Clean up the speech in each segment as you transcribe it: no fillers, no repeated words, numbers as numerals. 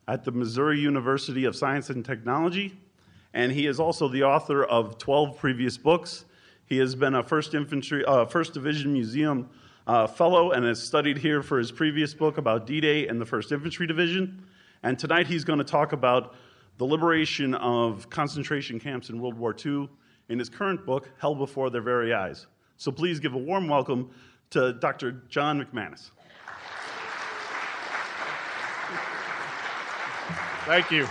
at the Missouri University of Science and Technology, and he is also the author of 12 previous books. He has been a First Division Museum fellow and has studied here for his previous book about D-Day and the 1st Infantry Division. And tonight he's going to talk about the liberation of concentration camps in World War II in his current book, Hell Before Their Very Eyes. So please give a warm welcome to Dr. John McManus. Thank you.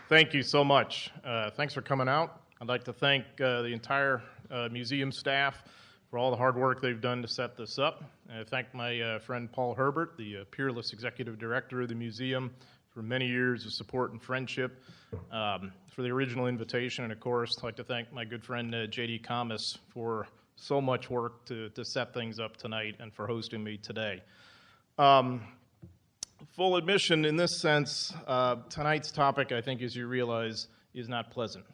Thank you so much. Thanks for coming out. I'd like to thank the entire museum staff for all the hard work they've done to set this up. I thank my friend Paul Herbert, the peerless executive director of the museum, for many years of support and friendship, for the original invitation, and of course, I'd like to thank my good friend J.D. Kamas for so much work to set things up tonight and for hosting me today. Full admission, in this sense, tonight's topic, I think, as you realize, is not pleasant.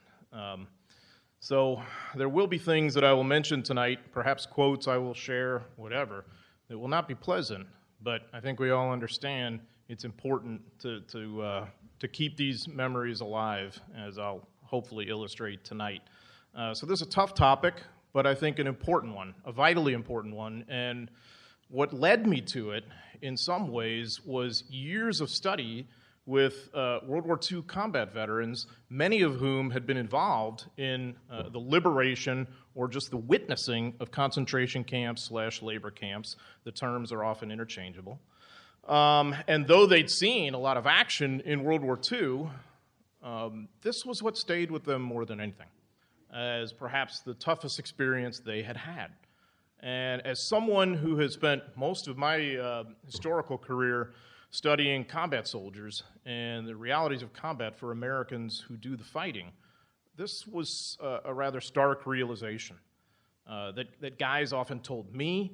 So there will be things that I will mention tonight, perhaps quotes I will share, whatever, that will not be pleasant, but I think we all understand it's important to keep these memories alive, as I'll hopefully illustrate tonight. So this is a tough topic, but I think an important one, a vitally important one, and what led me to it, in some ways, was years of study with World War II combat veterans, many of whom had been involved in the liberation or just the witnessing of concentration camps / labor camps. The terms are often interchangeable. And though they'd seen a lot of action in World War II, this was what stayed with them more than anything, as perhaps the toughest experience they had had. And as someone who has spent most of my historical career studying combat soldiers and the realities of combat for Americans who do the fighting, this was a rather stark realization that guys often told me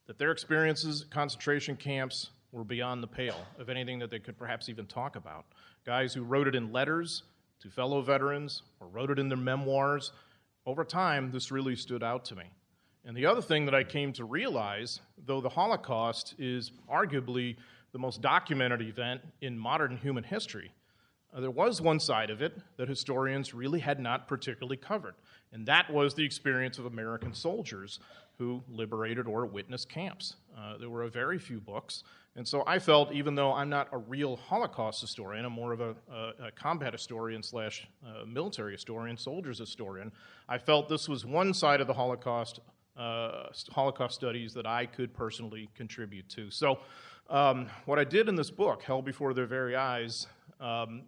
that their experiences at concentration camps were beyond the pale of anything that they could perhaps even talk about. Guys who wrote it in letters to fellow veterans or wrote it in their memoirs. Over time, this really stood out to me. And the other thing that I came to realize, though the Holocaust is arguably the most documented event in modern human history, there was one side of it that historians really had not particularly covered, and that was the experience of American soldiers who liberated or witnessed camps. There were a very few books, and so I felt, even though I'm not a real Holocaust historian, I'm more of a combat historian / military historian, soldiers historian, I felt this was one side of the Holocaust studies that I could personally contribute to. So what I did in this book, Hell Before Their Very Eyes,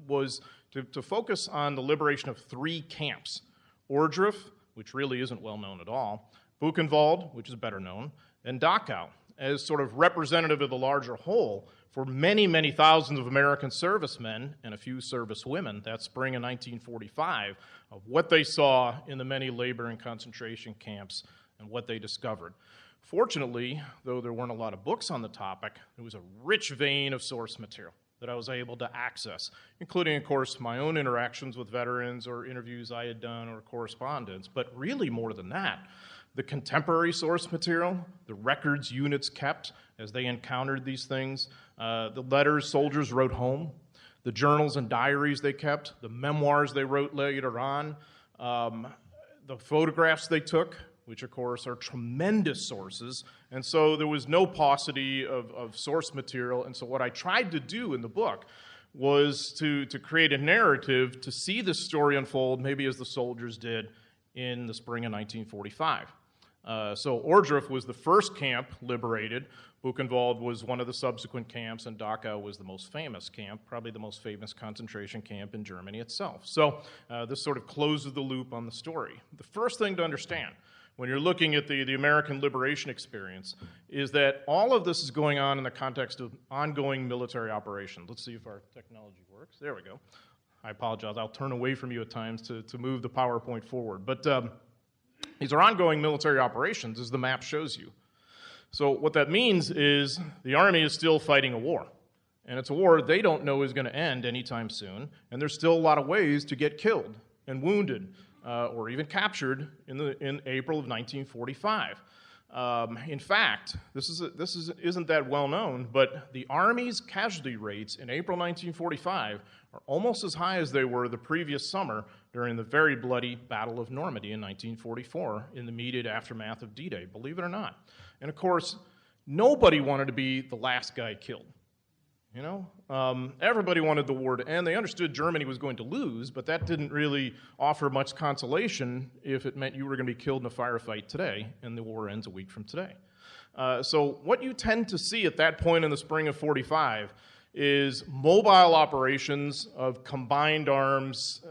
was to focus on the liberation of 3 camps. Ord Roof, which really isn't well known at all, Buchenwald, which is better known, and Dachau, as sort of representative of the larger whole for many, many thousands of American servicemen and a few service women that spring of 1945 of what they saw in the many labor and concentration camps and what they discovered. Fortunately, though there weren't a lot of books on the topic, there was a rich vein of source material that I was able to access, including, of course, my own interactions with veterans or interviews I had done or correspondence, but really more than that, the contemporary source material, the records units kept as they encountered these things, the letters soldiers wrote home, the journals and diaries they kept, the memoirs they wrote later on, the photographs they took, which of course are tremendous sources, and so there was no paucity of source material, and so what I tried to do in the book was to create a narrative to see this story unfold maybe as the soldiers did in the spring of 1945. So Ord Roof was the first camp liberated. Buchenwald was one of the subsequent camps, and Dachau was the most famous camp, probably the most famous concentration camp in Germany itself. So this sort of closes the loop on the story. The first thing to understand when you're looking at the American liberation experience is that all of this is going on in the context of ongoing military operations. Let's see if our technology works. There we go. I apologize. I'll turn away from you at times to move the PowerPoint forward. But these are ongoing military operations, as the map shows you. So what that means is the Army is still fighting a war. And it's a war they don't know is going to end anytime soon. And there's still a lot of ways to get killed and wounded or even captured in April of 1945. In fact, isn't that well known, but the Army's casualty rates in April 1945 are almost as high as they were the previous summer during the very bloody Battle of Normandy in 1944 in the immediate aftermath of D-Day, believe it or not. And of course, nobody wanted to be the last guy killed. You know, everybody wanted the war to end. They understood Germany was going to lose, but that didn't really offer much consolation if it meant you were going to be killed in a firefight today, and the war ends a week from today. So what you tend to see at that point in the spring of 45 is mobile operations of combined arms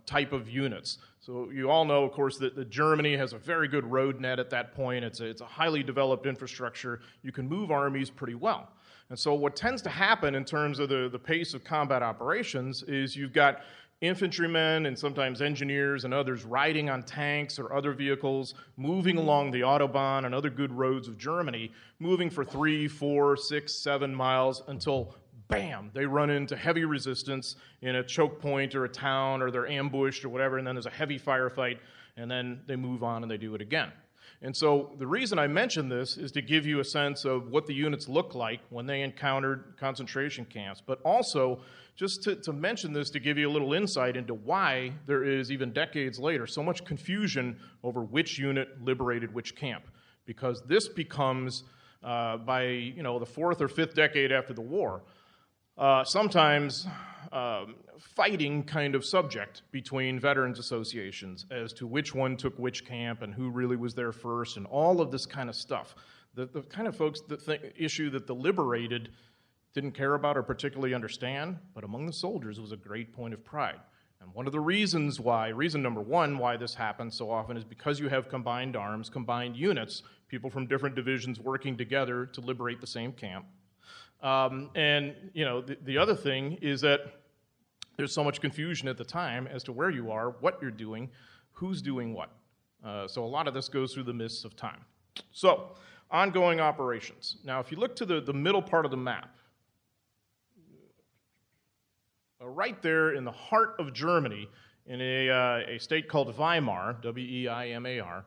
type of units. So you all know, of course, that Germany has a very good road net at that point. It's a highly developed infrastructure. You can move armies pretty well. And so what tends to happen in terms of the pace of combat operations is you've got infantrymen and sometimes engineers and others riding on tanks or other vehicles, moving along the Autobahn and other good roads of Germany, moving for 3, 4, 6, 7 miles until, bam, they run into heavy resistance in a choke point or a town, or they're ambushed or whatever, and then there's a heavy firefight, and then they move on and they do it again. And so the reason I mention this is to give you a sense of what the units look like when they encountered concentration camps, but also just to mention this to give you a little insight into why there is, even decades later, so much confusion over which unit liberated which camp. Because this becomes, by the 4th or 5th decade after the war, sometimes fighting kind of subject between veterans associations as to which one took which camp and who really was there first and all of this kind of stuff. The kind of folks that issue that the liberated didn't care about or particularly understand, but among the soldiers it was a great point of pride. And one of the reasons why, reason number one why this happens so often is because you have combined arms, combined units, people from different divisions working together to liberate the same camp. The other thing is that there's so much confusion at the time as to where you are, what you're doing, who's doing what. So a lot of this goes through the mists of time. So, ongoing operations. Now, if you look to the middle part of the map, right there in the heart of Germany, in a state called Weimar, W-E-I-M-A-R,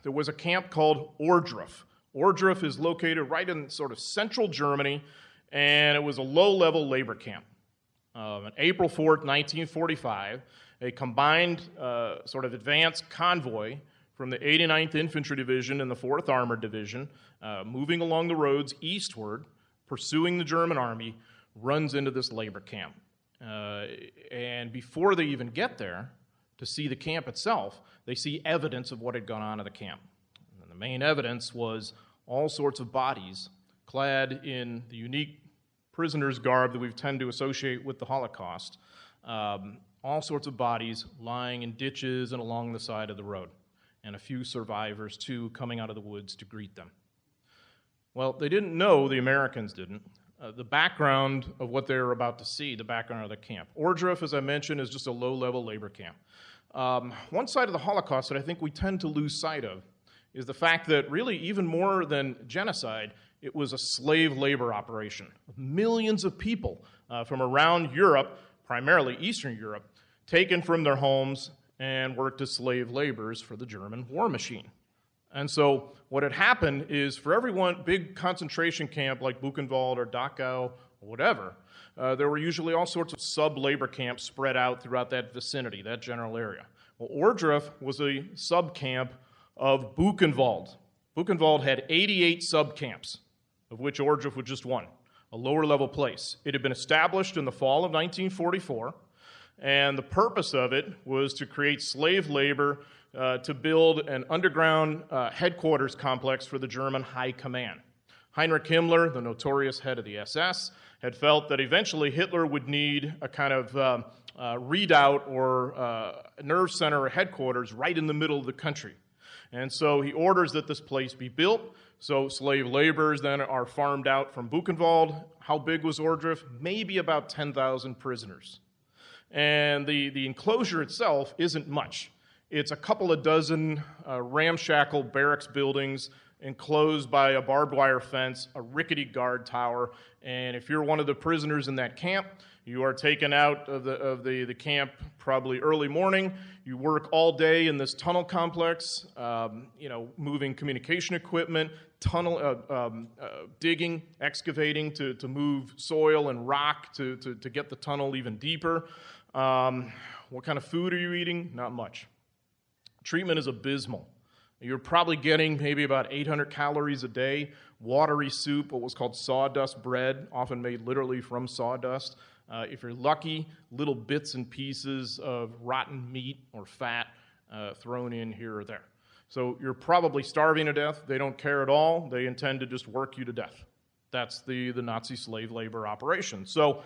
there was a camp called Ord Roof. Ord Roof is located right in sort of central Germany, and it was a low-level labor camp. On April 4th, 1945, a combined sort of advance convoy from the 89th Infantry Division and the 4th Armored Division, moving along the roads eastward, pursuing the German army, runs into this labor camp. And before they even get there to see the camp itself, they see evidence of what had gone on in the camp. And the main evidence was all sorts of bodies clad in the unique prisoner's garb that we tend to associate with the Holocaust. All sorts of bodies lying in ditches and along the side of the road, and a few survivors, too, coming out of the woods to greet them. Well, they didn't know, the Americans didn't, the background of what they were about to see, the background of the camp. Ord Roof, as I mentioned, is just a low-level labor camp. One side of the Holocaust that I think we tend to lose sight of is the fact that really, even more than genocide, it was a slave labor operation. Millions of people from around Europe, primarily Eastern Europe, taken from their homes and worked as slave laborers for the German war machine. And so what had happened is for every one big concentration camp like Buchenwald or Dachau or whatever, there were usually all sorts of sub-labor camps spread out throughout that vicinity, that general area. Well, Ord Roof was a sub-camp of Buchenwald. Buchenwald had 88 sub-camps, of which Ord Roof was just one, a lower-level place. It had been established in the fall of 1944, and the purpose of it was to create slave labor to build an underground headquarters complex for the German High Command. Heinrich Himmler, the notorious head of the SS, had felt that eventually Hitler would need a kind of redoubt or nerve center or headquarters right in the middle of the country. And so he orders that this place be built. So slave laborers then are farmed out from Buchenwald. How big was Ord Roof? Maybe about 10,000 prisoners. And the enclosure itself isn't much. It's a couple of dozen ramshackle barracks buildings enclosed by a barbed wire fence, a rickety guard tower, and if you're one of the prisoners in that camp, you are taken out of the camp probably early morning. You work all day in this tunnel complex, moving communication equipment, digging, excavating to move soil and rock to get the tunnel even deeper. What kind of food are you eating? Not much. Treatment is abysmal. You're probably getting maybe about 800 calories a day, watery soup, what was called sawdust bread, often made literally from sawdust. If you're lucky, little bits and pieces of rotten meat or fat thrown in here or there. So you're probably starving to death. They don't care at all. They intend to just work you to death. That's the Nazi slave labor operation. So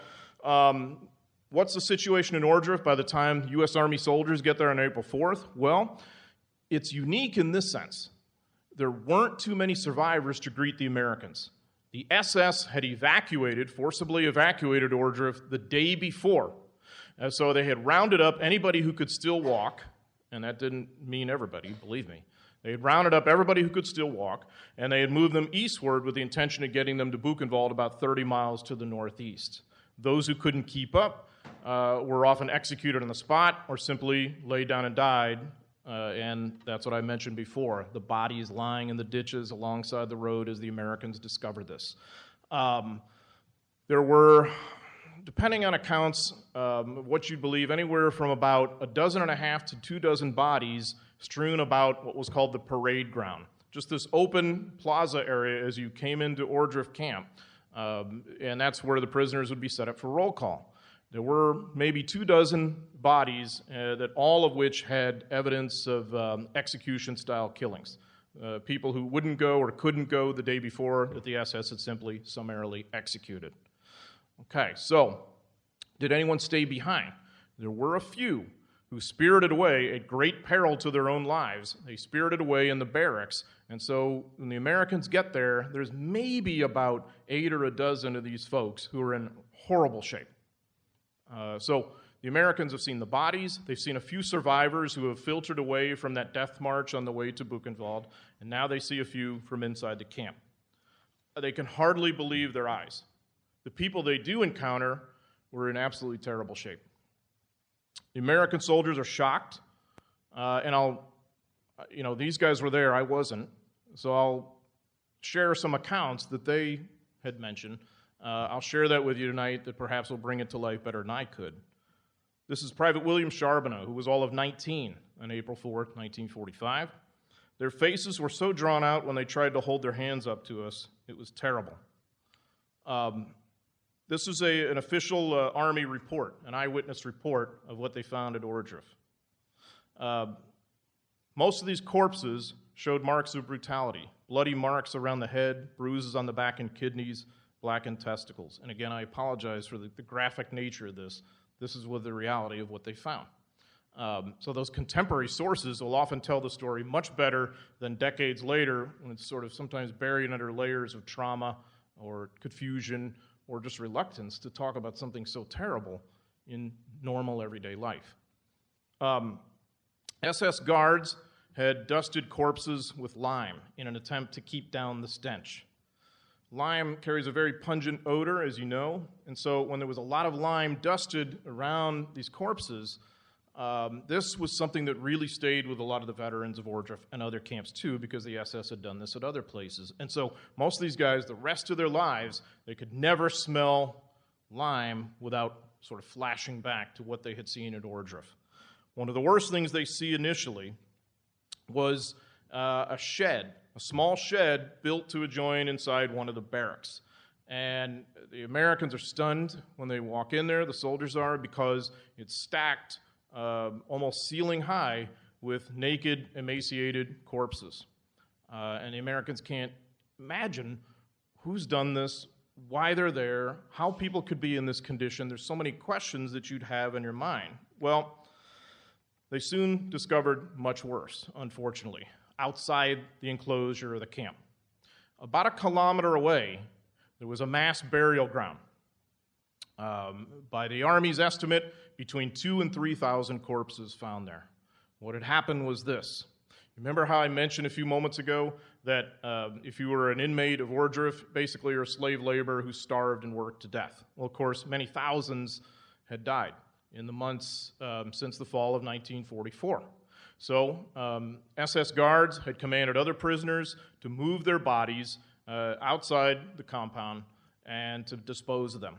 what's the situation in Ord Roof by the time U.S. Army soldiers get there on April 4th? Well, it's unique in this sense. There weren't too many survivors to greet the Americans. The SS had forcibly evacuated Ord Roof the day before. And so they had rounded up anybody who could still walk, and that didn't mean everybody, believe me. They had rounded up everybody who could still walk, and they had moved them eastward with the intention of getting them to Buchenwald about 30 miles to the northeast. Those who couldn't keep up were often executed on the spot or simply laid down and died. And that's what I mentioned before, the bodies lying in the ditches alongside the road as the Americans discovered this. There were, depending on accounts, what you'd believe, anywhere from about 12.5 to 24 bodies strewn about what was called the parade ground, just this open plaza area as you came into Ord Roof camp. And that's where the prisoners would be set up for roll call. There were maybe 24 bodies, that all of which had evidence of execution-style killings. People who wouldn't go or couldn't go the day before that the SS had simply summarily executed. Okay, so did anyone stay behind? There were a few who spirited away at great peril to their own lives. They spirited away in the barracks, and so when the Americans get there, there's maybe about 8 or 12 of these folks who are in horrible shape. So the Americans have seen the bodies, they've seen a few survivors who have filtered away from that death march on the way to Buchenwald, and now they see a few from inside the camp. They can hardly believe their eyes. The people they do encounter were in absolutely terrible shape. The American soldiers are shocked, and these guys were there, I wasn't, so I'll share some accounts that they had mentioned. I'll share that with you tonight that perhaps will bring it to life better than I could. This is Private William Charbonneau, who was all of 19 on April 4th, 1945. Their faces were so drawn out when they tried to hold their hands up to us, it was terrible. This is an official Army report, an eyewitness report of what they found at Ord Roof. Most of these corpses showed marks of brutality, bloody marks around the head, bruises on the back and kidneys, blackened testicles. And again, I apologize for the graphic nature of this. This is the reality of what they found. So those contemporary sources will often tell the story much better than decades later when it's sort of sometimes buried under layers of trauma or confusion or just reluctance to talk about something so terrible in normal everyday life. SS guards had dusted corpses with lime in an attempt to keep down the stench. Lime carries a very pungent odor, as you know, and so when there was a lot of lime dusted around these corpses, this was something that really stayed with a lot of the veterans of Ord Roof and other camps too, because the SS had done this at other places. And so most of these guys, the rest of their lives, they could never smell lime without sort of flashing back to what they had seen at Ord Roof. One of the worst things they see initially was a shed, a small shed built to adjoin inside one of the barracks. And the Americans are stunned when they walk in there, the soldiers are, because it's stacked almost ceiling high with naked, emaciated corpses. And the Americans can't imagine who's done this, why they're there, how people could be in this condition. There's so many questions that you'd have in your mind. Well, they soon discovered much worse, unfortunately, outside the enclosure of the camp. About 1 kilometer away, there was a mass burial ground. By the Army's estimate, between 2,000 and 3,000 corpses found there. What had happened was this. Remember how I mentioned a few moments ago that if you were an inmate of Ord Roof, basically you're a slave laborer who starved and worked to death. Well, of course, many thousands had died in the months since the fall of 1944. So SS guards had commanded other prisoners to move their bodies outside the compound and to dispose of them.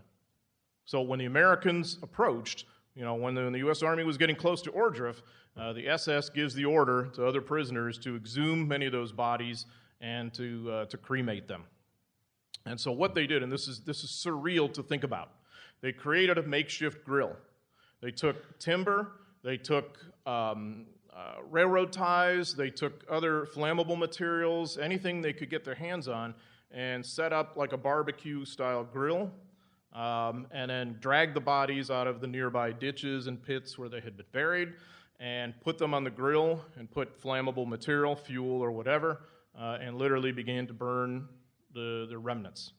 So when the Americans approached, when the U.S. Army was getting close to Ord Roof, the SS gives the order to other prisoners to exhume many of those bodies and to cremate them. And so what they did, and this is surreal to think about, they created a makeshift grill. They took timber, they took railroad ties, they took other flammable materials, anything they could get their hands on, and set up like a barbecue-style grill, and then dragged the bodies out of the nearby ditches and pits where they had been buried, and put them on the grill and put flammable material, fuel or whatever, and literally began to burn the remnants.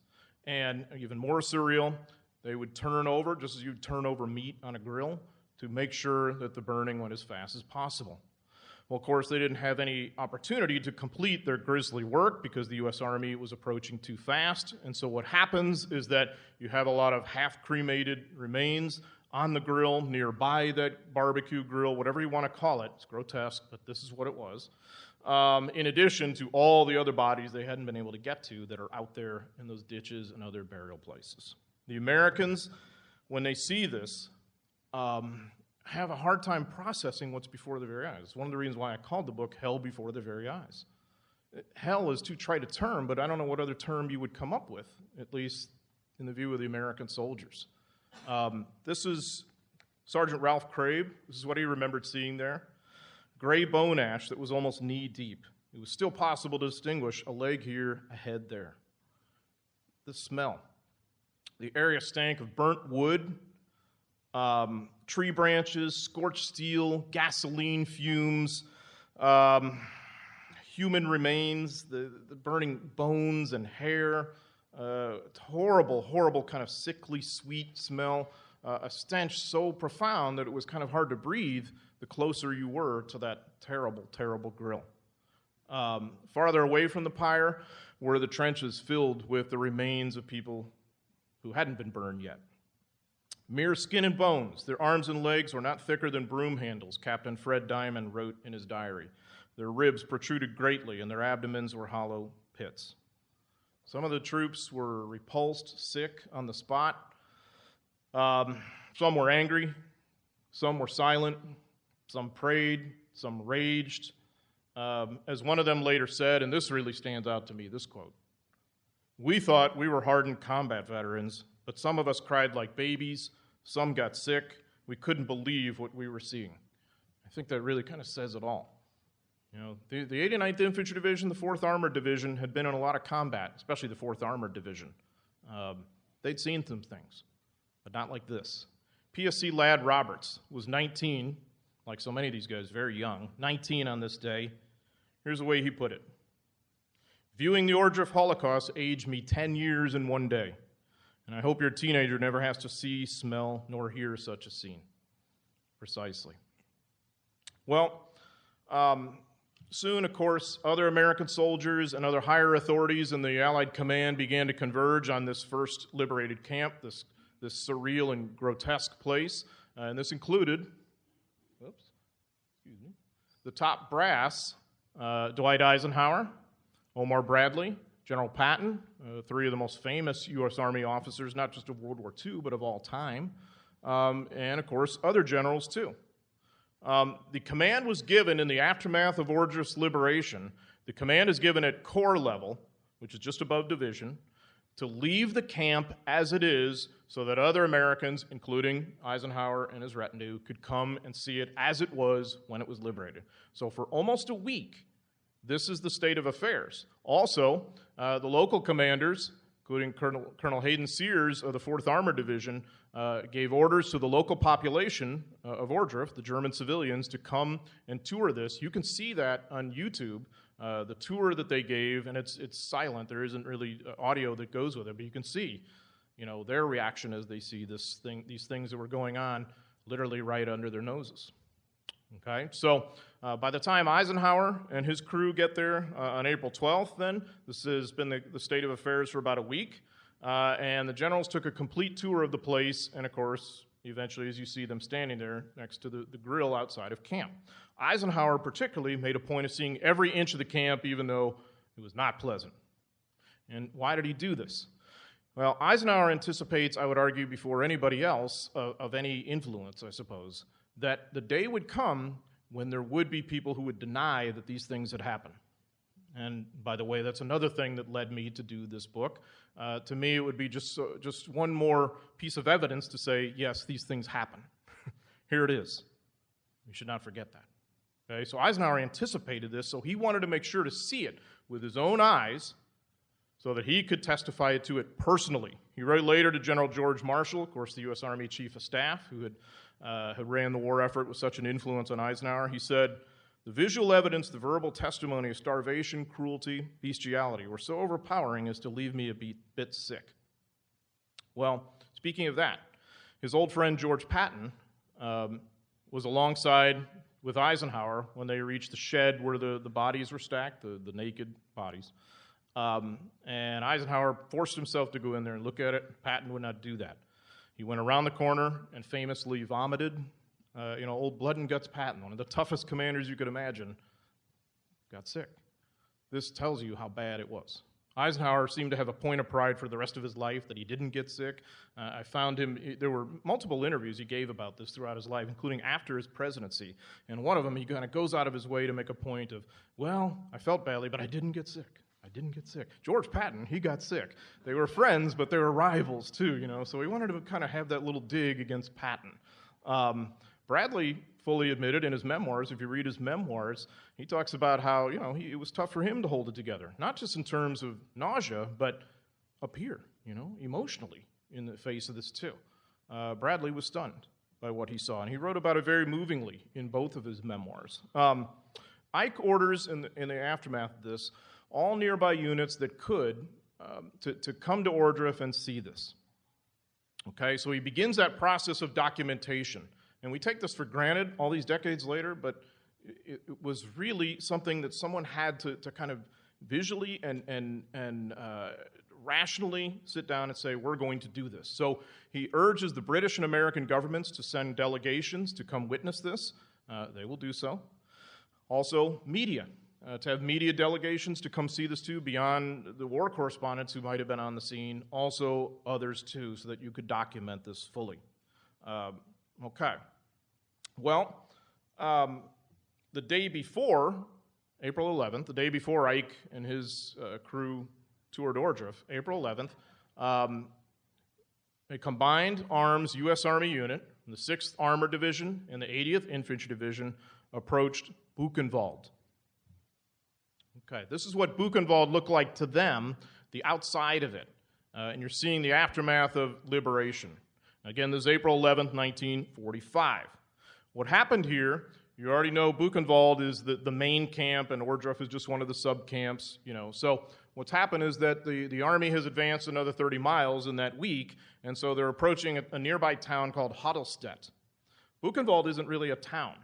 And even more surreal, they would turn over, just as you'd turn over meat on a grill, to make sure that the burning went as fast as possible. Well, of course, they didn't have any opportunity to complete their grisly work because the U.S. Army was approaching too fast. And so what happens is that you have a lot of half-cremated remains on the grill, nearby that barbecue grill, whatever you want to call it. It's grotesque, but this is what it was. In addition to all the other bodies they hadn't been able to get to that are out there in those ditches and other burial places. The Americans, when they see this, have a hard time processing what's before their very eyes. It's one of the reasons why I called the book Hell Before Their Very Eyes. Hell is too trite a term, but I don't know what other term you would come up with, at least in the view of the American soldiers. This is Sergeant Ralph Crabe. This is what he remembered seeing there. Gray bone ash that was almost knee-deep. It was still possible to distinguish a leg here, a head there. The smell. The area stank of burnt wood, tree branches, scorched steel, gasoline fumes, human remains, the burning bones and hair, horrible, horrible kind of sickly, sweet smell, a stench so profound that it was kind of hard to breathe the closer you were to that terrible, terrible grill. Farther away from the pyre were the trenches filled with the remains of people who hadn't been burned yet. Mere skin and bones, their arms and legs were not thicker than broom handles, Captain Fred Diamond wrote in his diary. Their ribs protruded greatly, and their abdomens were hollow pits. Some of the troops were repulsed, sick on the spot. Some were angry, some were silent, some prayed, some raged. As one of them later said, and this really stands out to me, this quote, "We thought we were hardened combat veterans, but some of us cried like babies, some got sick. We couldn't believe what we were seeing." I think that really kind of says it all. The 89th Infantry Division, the 4th Armored Division, had been in a lot of combat, especially the 4th Armored Division. They'd seen some things, but not like this. PSC Lad Roberts was 19, like so many of these guys, very young, 19 on this day. Here's the way he put it. "Viewing the Ord Roof Holocaust aged me 10 years in one day. And I hope your teenager never has to see, smell, nor hear such a scene." Precisely. Well, soon, of course, other American soldiers and other higher authorities in the Allied command began to converge on this first liberated camp, this surreal and grotesque place. And this included, the top brass, Dwight Eisenhower, Omar Bradley, General Patton, three of the most famous U.S. Army officers, not just of World War II, but of all time, and, of course, other generals, too. The command was given in the aftermath of Ord Roof's liberation. The command is given at corps level, which is just above division, to leave the camp as it is so that other Americans, including Eisenhower and his retinue, could come and see it as it was when it was liberated. So for almost a week, this is the state of affairs. Also, the local commanders, including Colonel Hayden Sears of the 4th Armored Division, gave orders to the local population of Ord Roof, the German civilians, to come and tour this. You can see that on YouTube, the tour that they gave, and it's silent. There isn't really audio that goes with it, but you can see, their reaction as they see these things that were going on literally right under their noses. Okay, so by the time Eisenhower and his crew get there on April 12th, then, this has been the state of affairs for about a week, and the generals took a complete tour of the place, and of course, eventually, as you see them standing there next to the grill outside of camp. Eisenhower particularly made a point of seeing every inch of the camp, even though it was not pleasant. And why did he do this? Well, Eisenhower anticipates, I would argue, before anybody else of any influence, I suppose, that the day would come when there would be people who would deny that these things had happened. And by the way, that's another thing that led me to do this book. To me, it would be just one more piece of evidence to say, yes, these things happen. Here it is. We should not forget that. Okay, so Eisenhower anticipated this, so he wanted to make sure to see it with his own eyes so that he could testify to it personally. He wrote later to General George Marshall, of course, the U.S. Army Chief of Staff, who had ran the war effort with such an influence on Eisenhower. He said, "The visual evidence, the verbal testimony of starvation, cruelty, bestiality were so overpowering as to leave me a bit sick." Well, speaking of that, his old friend George Patton was alongside with Eisenhower when they reached the shed where the bodies were stacked, the naked bodies. And Eisenhower forced himself to go in there and look at it. Patton would not do that. He went around the corner and famously vomited. Old blood and guts Patton, one of the toughest commanders you could imagine, got sick. This tells you how bad it was. Eisenhower seemed to have a point of pride for the rest of his life that he didn't get sick. I found there were multiple interviews he gave about this throughout his life, including after his presidency. And one of them, he kind of goes out of his way to make a point of, well, I felt badly, but I didn't get sick. I didn't get sick. George Patton, he got sick. They were friends, but they were rivals too, so he wanted to kind of have that little dig against Patton. Bradley fully admitted in his memoirs, if you read his memoirs, he talks about how, it was tough for him to hold it together, not just in terms of nausea, but up here, emotionally in the face of this too. Bradley was stunned by what he saw, and he wrote about it very movingly in both of his memoirs. Ike orders in the aftermath of this all nearby units that could to come to Ord Roof and see this. Okay, so he begins that process of documentation. And we take this for granted all these decades later, but it was really something that someone had to kind of visually and rationally sit down and say, we're going to do this. So he urges the British and American governments to send delegations to come witness this. They will do so. Also, media. To have media delegations to come see this too, beyond the war correspondents who might have been on the scene, also others too, so that you could document this fully. Okay. Well, the day before, April 11th, the day before Ike and his crew toured Ord Roof, April 11th, a combined arms U.S. Army unit, the 6th Armored Division and the 80th Infantry Division, approached Buchenwald. Okay, this is what Buchenwald looked like to them, the outside of it. And you're seeing the aftermath of liberation. Again, this is April 11th, 1945. What happened here, you already know Buchenwald is the main camp, and Ord Roof is just one of the sub-camps. So what's happened is that the Army has advanced another 30 miles in that week, and so they're approaching a nearby town called Holocaust. Buchenwald isn't really a town.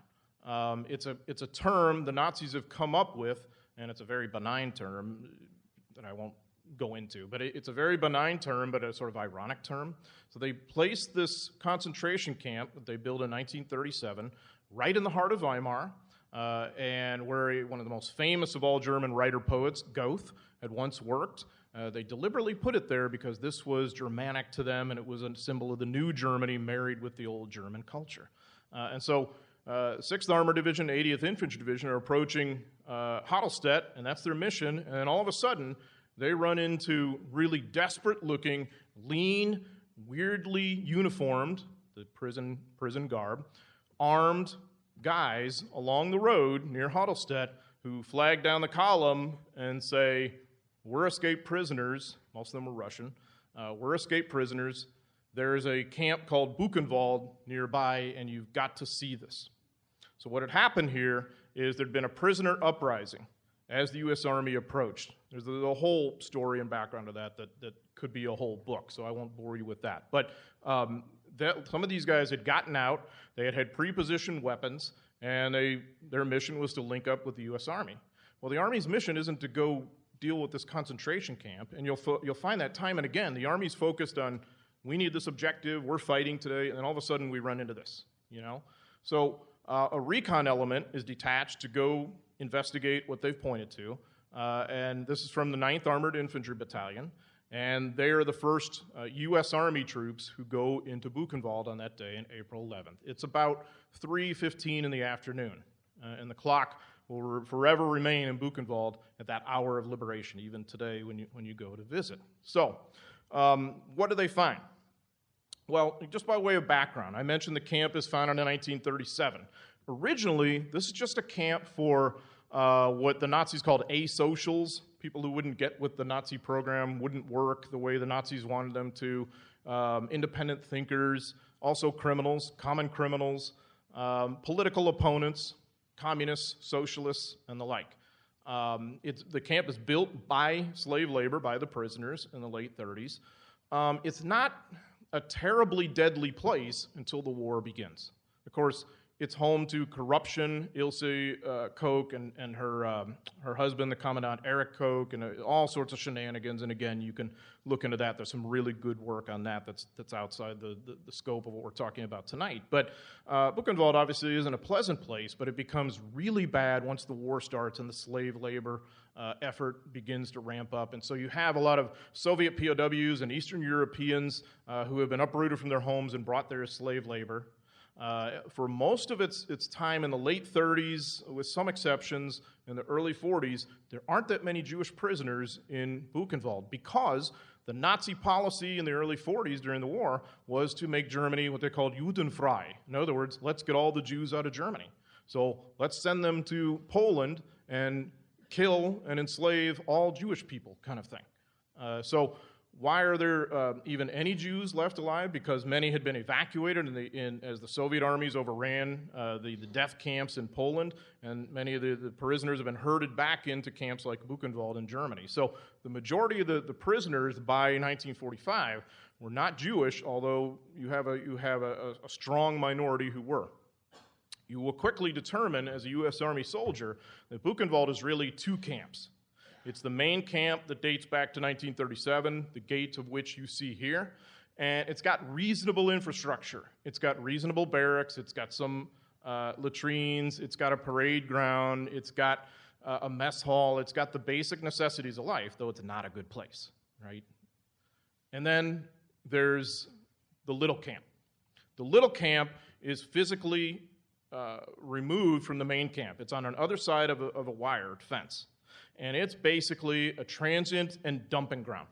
It's a term the Nazis have come up with, and it's a very benign term that I won't go into, but it's a very benign term, but a sort of ironic term. So they placed this concentration camp that they built in 1937 right in the heart of Weimar, and where one of the most famous of all German writer-poets, Goethe, had once worked. They deliberately put it there because this was Germanic to them, and it was a symbol of the new Germany married with the old German culture. And so 6th Armored Division, 80th Infantry Division are approaching Holocaust, and that's their mission, and all of a sudden, they run into really desperate-looking, lean, weirdly uniformed, the prison garb, armed guys along the road near Holocaust who flag down the column and say, we're escaped prisoners. Most of them were Russian. We're escaped prisoners. There's a camp called Buchenwald nearby, and you've got to see this. So what had happened here is there'd been a prisoner uprising as the U.S. Army approached. There's a whole story and background to that could be a whole book, so I won't bore you with that. But some of these guys had gotten out. They had pre-positioned weapons, and their mission was to link up with the U.S. Army. Well, the Army's mission isn't to go deal with this concentration camp, and you'll find that time and again. The Army's focused on, we need this objective, we're fighting today, and then all of a sudden we run into this, So a recon element is detached to go investigate what they've pointed to, and this is from the 9th Armored Infantry Battalion, and they are the first U.S. Army troops who go into Buchenwald on that day, on April 11th. It's about 3:15 in the afternoon, and the clock will forever remain in Buchenwald at that hour of liberation, even today when you go to visit. So, what do they find? Well, just by way of background, I mentioned the camp is founded in 1937. Originally, this is just a camp for what the Nazis called asocials, people who wouldn't get with the Nazi program, wouldn't work the way the Nazis wanted them to, independent thinkers, also criminals, common criminals, political opponents, communists, socialists, and the like. The camp is built by slave labor, by the prisoners in the late 30s. It's not a terribly deadly place until the war begins. Of course, it's home to corruption. Ilse Koch and her husband, the Commandant Eric Koch, and all sorts of shenanigans. And again, you can look into that. There's some really good work on that that's outside the scope of what we're talking about tonight. But Buchenwald obviously isn't a pleasant place, but it becomes really bad once the war starts and the slave labor effort begins to ramp up. And so you have a lot of Soviet POWs and Eastern Europeans who have been uprooted from their homes and brought there as slave labor. For most of its time in the late 30s, with some exceptions, in the early 40s, there aren't that many Jewish prisoners in Buchenwald because the Nazi policy in the early 40s during the war was to make Germany what they called Judenfrei. In other words, let's get all the Jews out of Germany. So let's send them to Poland and kill and enslave all Jewish people, kind of thing. So why are there even any Jews left alive? Because many had been evacuated as the Soviet armies overran the death camps in Poland, and many of the prisoners have been herded back into camps like Buchenwald in Germany. So the majority of the prisoners by 1945 were not Jewish, although you have a strong minority who were. You will quickly determine as a U.S. Army soldier that Buchenwald is really two camps. It's the main camp that dates back to 1937, the gates of which you see here, and it's got reasonable infrastructure. It's got reasonable barracks, it's got some latrines, it's got a parade ground, it's got a mess hall, it's got the basic necessities of life, though it's not a good place, right? And then there's the little camp. The little camp is physically removed from the main camp. It's on another side of a wired fence. And it's basically a transient and dumping ground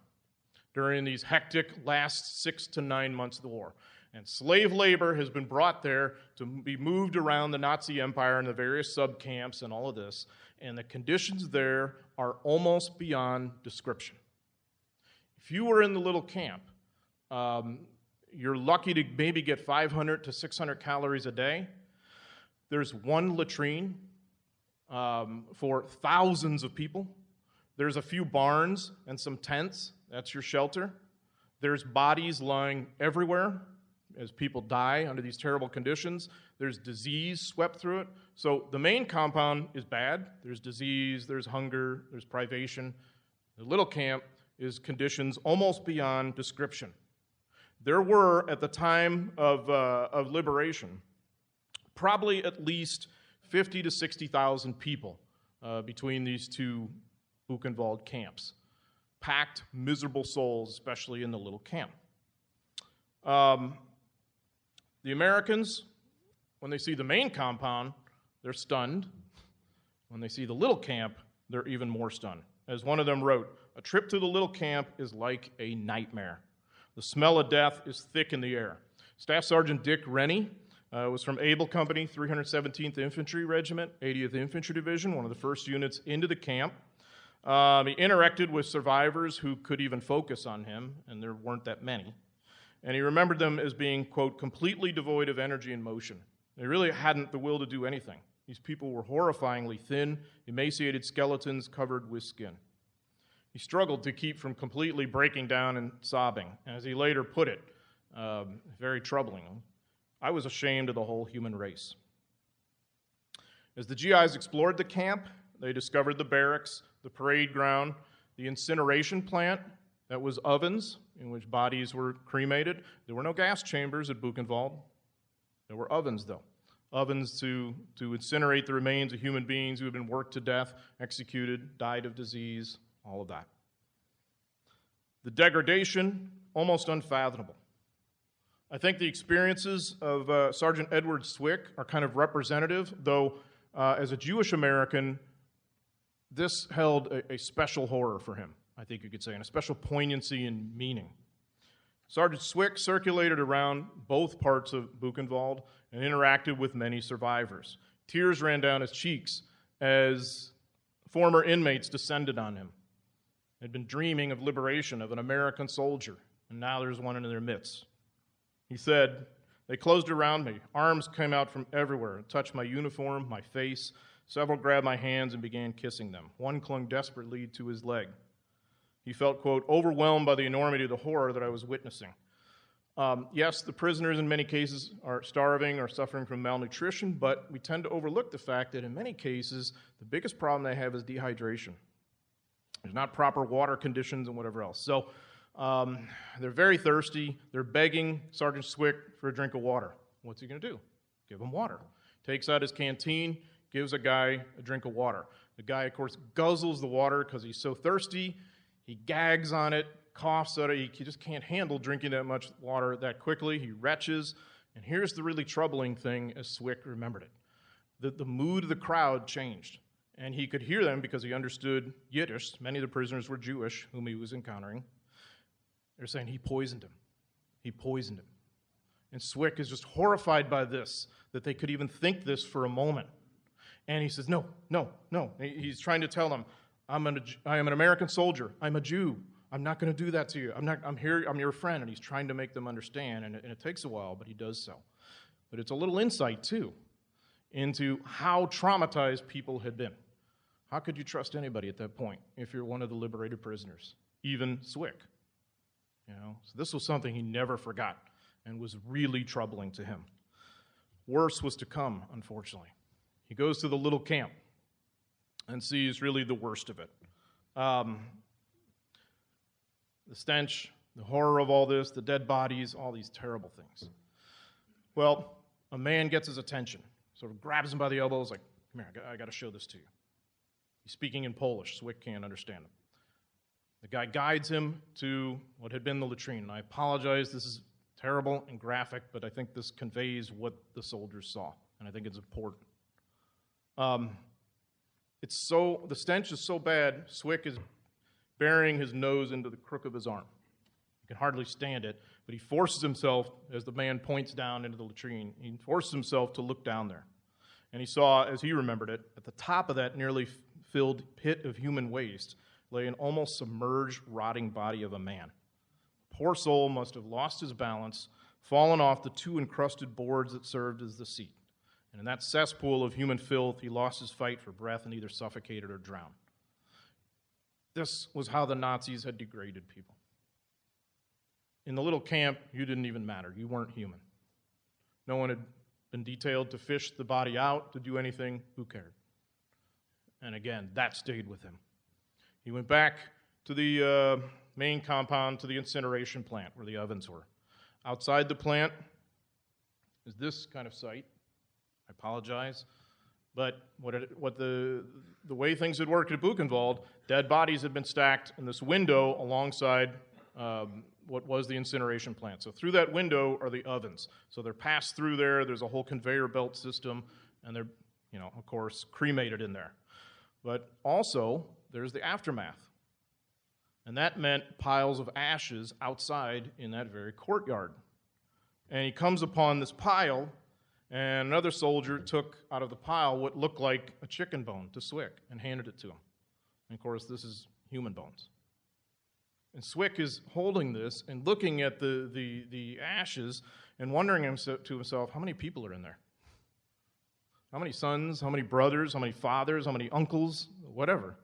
during these hectic last 6 to 9 months of the war. And slave labor has been brought there to be moved around the Nazi Empire and the various sub-camps and all of this. And the conditions there are almost beyond description. If you were in the little camp, you're lucky to maybe get 500 to 600 calories a day. There's one latrine for thousands of people. There's a few barns and some tents. That's your shelter. There's bodies lying everywhere as people die under these terrible conditions. There's disease swept through it. So the main compound is bad. There's disease, there's hunger, there's privation. The little camp is conditions almost beyond description. There were, at the time of liberation, probably at least 50 to 60,000 people between these two Buchenwald camps. Packed, miserable souls, especially in the little camp. The Americans, when they see the main compound, they're stunned. When they see the little camp, they're even more stunned. As one of them wrote, "A trip to the little camp is like a nightmare. The smell of death is thick in the air." Staff Sergeant Dick Rennie was from Able Company, 317th Infantry Regiment, 80th Infantry Division, one of the first units into the camp. He interacted with survivors who could even focus on him, and there weren't that many. And he remembered them as being, quote, completely devoid of energy and motion. They really hadn't the will to do anything. These people were horrifyingly thin, emaciated skeletons covered with skin. He struggled to keep from completely breaking down and sobbing. And as he later put it, very troubling. I was ashamed of the whole human race. As the GIs explored the camp, they discovered the barracks, the parade ground, the incineration plant that was ovens in which bodies were cremated. There were no gas chambers at Buchenwald. There were ovens, though. Ovens to incinerate the remains of human beings who had been worked to death, executed, died of disease, all of that. The degradation, almost unfathomable. I think the experiences of Sergeant Edward Zwick are kind of representative, though as a Jewish American, this held a special horror for him, I think you could say, and a special poignancy and meaning. Sergeant Zwick circulated around both parts of Buchenwald and interacted with many survivors. Tears ran down his cheeks as former inmates descended on him. They'd been dreaming of liberation, of an American soldier, and now there's one in their midst. He said, "They closed around me. Arms came out from everywhere and touched my uniform, my face. Several grabbed my hands and began kissing them. One clung desperately to his leg. He felt, quote, overwhelmed by the enormity of the horror that I was witnessing." Yes, the prisoners in many cases are starving or suffering from malnutrition, but we tend to overlook the fact that in many cases, the biggest problem they have is dehydration. There's not proper water conditions and whatever else. So they're very thirsty. They're begging Sergeant Zwick for a drink of water. What's he going to do? Give him water. Takes out his canteen, gives a guy a drink of water. The guy, of course, guzzles the water because he's so thirsty. He gags on it, coughs at it. He just can't handle drinking that much water that quickly. He retches. And here's the really troubling thing as Zwick remembered it. The mood of the crowd changed. And he could hear them because he understood Yiddish. Many of the prisoners were Jewish, whom he was encountering. They're saying, he poisoned him. He poisoned him. And Zwick is just horrified by this, that they could even think this for a moment. And he says, no. He's trying to tell them, I am an American soldier. I'm a Jew. I'm not going to do that to you. I'm here. I'm your friend. And he's trying to make them understand. And it takes a while, but he does so. But it's a little insight, too, into how traumatized people had been. How could you trust anybody at that point if you're one of the liberated prisoners, even Zwick? So this was something he never forgot and was really troubling to him. Worse was to come, unfortunately. He goes to the little camp and sees really the worst of it. The stench, the horror of all this, the dead bodies, all these terrible things. Well, a man gets his attention, sort of grabs him by the elbows, like, come here, I got to show this to you. He's speaking in Polish. Zwick can't understand him. The guy guides him to what had been the latrine. And I apologize, this is terrible and graphic, but I think this conveys what the soldiers saw, and I think it's important. The stench is so bad, Zwick is burying his nose into the crook of his arm. He can hardly stand it, but he forces himself, as the man points down into the latrine, he forces himself to look down there. And he saw, as he remembered it, at the top of that nearly filled pit of human waste lay an almost submerged, rotting body of a man. Poor soul must have lost his balance, fallen off the two encrusted boards that served as the seat. And in that cesspool of human filth, he lost his fight for breath and either suffocated or drowned. This was how the Nazis had degraded people. In the little camp, you didn't even matter. You weren't human. No one had been detailed to fish the body out, to do anything. Who cared? And again, that stayed with him. He went back to the main compound, to the incineration plant where the ovens were. Outside the plant is this kind of site. I apologize. But the way things had worked at Buchenwald, dead bodies had been stacked in this window alongside what was the incineration plant. So through that window are the ovens. So they're passed through there. There's a whole conveyor belt system, and they're, of course, cremated in there. But also, there's the aftermath. And that meant piles of ashes outside in that very courtyard. And he comes upon this pile, and another soldier took out of the pile what looked like a chicken bone to Zwick and handed it to him. And of course, this is human bones. And Zwick is holding this and looking at the ashes and wondering to himself, how many people are in there? How many sons, how many brothers, how many fathers, how many uncles, whatever.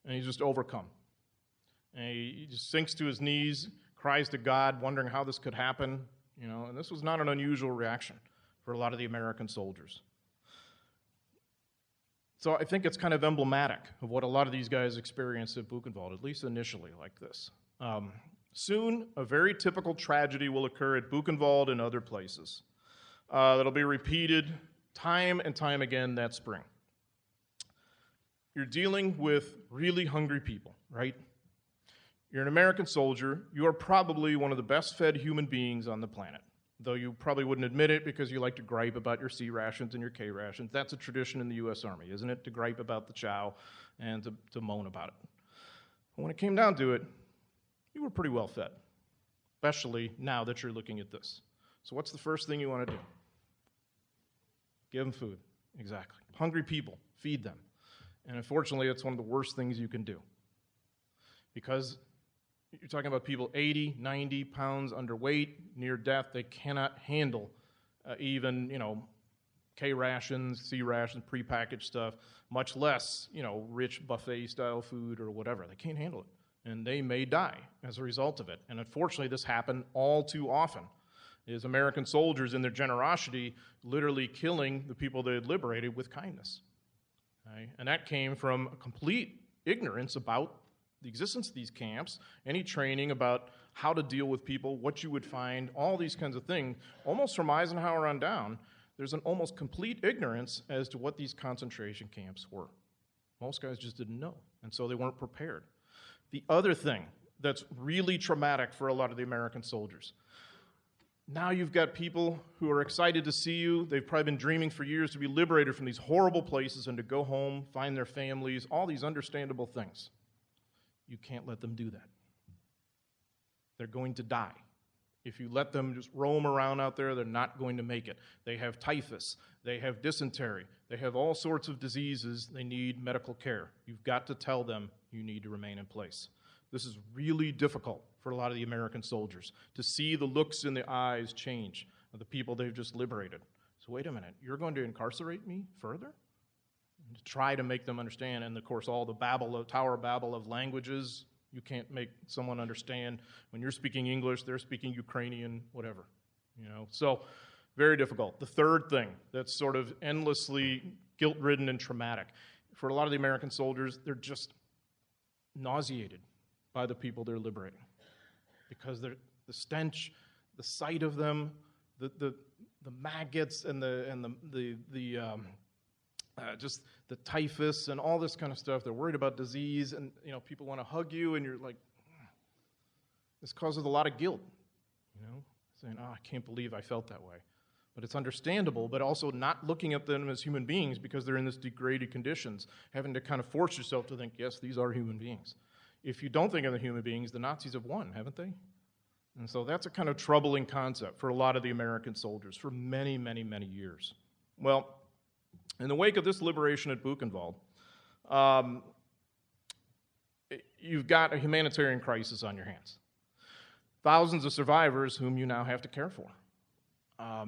And he's just overcome. And he just sinks to his knees, cries to God, wondering how this could happen. And this was not an unusual reaction for a lot of the American soldiers. So I think it's kind of emblematic of what a lot of these guys experienced at Buchenwald, at least initially like this. Soon, a very typical tragedy will occur at Buchenwald and other places that'll be repeated time and time again that spring. You're dealing with really hungry people, right? You're an American soldier. You are probably one of the best-fed human beings on the planet, though you probably wouldn't admit it because you like to gripe about your C rations and your K rations. That's a tradition in the U.S. Army, isn't it? To gripe about the chow and to moan about it. When it came down to it, you were pretty well fed, especially now that you're looking at this. So what's the first thing you want to do? Give them food. Exactly. Hungry people, feed them. And unfortunately, it's one of the worst things you can do. Because you're talking about people 80, 90 pounds underweight, near death. They cannot handle even, K rations, C rations, prepackaged stuff, much less, rich buffet-style food or whatever. They can't handle it. And they may die as a result of it. And unfortunately, this happened all too often. Is American soldiers in their generosity literally killing the people they had liberated with kindness. Okay? And that came from a complete ignorance about the existence of these camps, any training about how to deal with people, what you would find, all these kinds of things. Almost from Eisenhower on down, there's an almost complete ignorance as to what these concentration camps were. Most guys just didn't know, and so they weren't prepared. The other thing that's really traumatic for a lot of the American soldiers, now you've got people who are excited to see you. They've probably been dreaming for years to be liberated from these horrible places and to go home, find their families, all these understandable things. You can't let them do that. They're going to die. If you let them just roam around out there, they're not going to make it. They have typhus. They have dysentery. They have all sorts of diseases. They need medical care. You've got to tell them you need to remain in place. This is really difficult for a lot of the American soldiers, to see the looks in the eyes change of the people they've just liberated. So wait a minute, you're going to incarcerate me further? And to try to make them understand, and of course all the Tower Babel of languages, you can't make someone understand. When you're speaking English, they're speaking Ukrainian, whatever. So very difficult. The third thing that's sort of endlessly guilt-ridden and traumatic, for a lot of the American soldiers, they're just nauseated by the people they're liberating. Because the stench, the sight of them, the maggots and just the typhus and all this kind of stuff. They're worried about disease, and people want to hug you, and you're like, this causes a lot of guilt. Saying, I can't believe I felt that way. But it's understandable, but also not looking at them as human beings because they're in this degraded conditions, having to kind of force yourself to think, yes, these are human beings. If you don't think of the human beings, the Nazis have won, haven't they? And so that's a kind of troubling concept for a lot of the American soldiers for many, many, many years. Well, in the wake of this liberation at Buchenwald, you've got a humanitarian crisis on your hands. Thousands of survivors whom you now have to care for.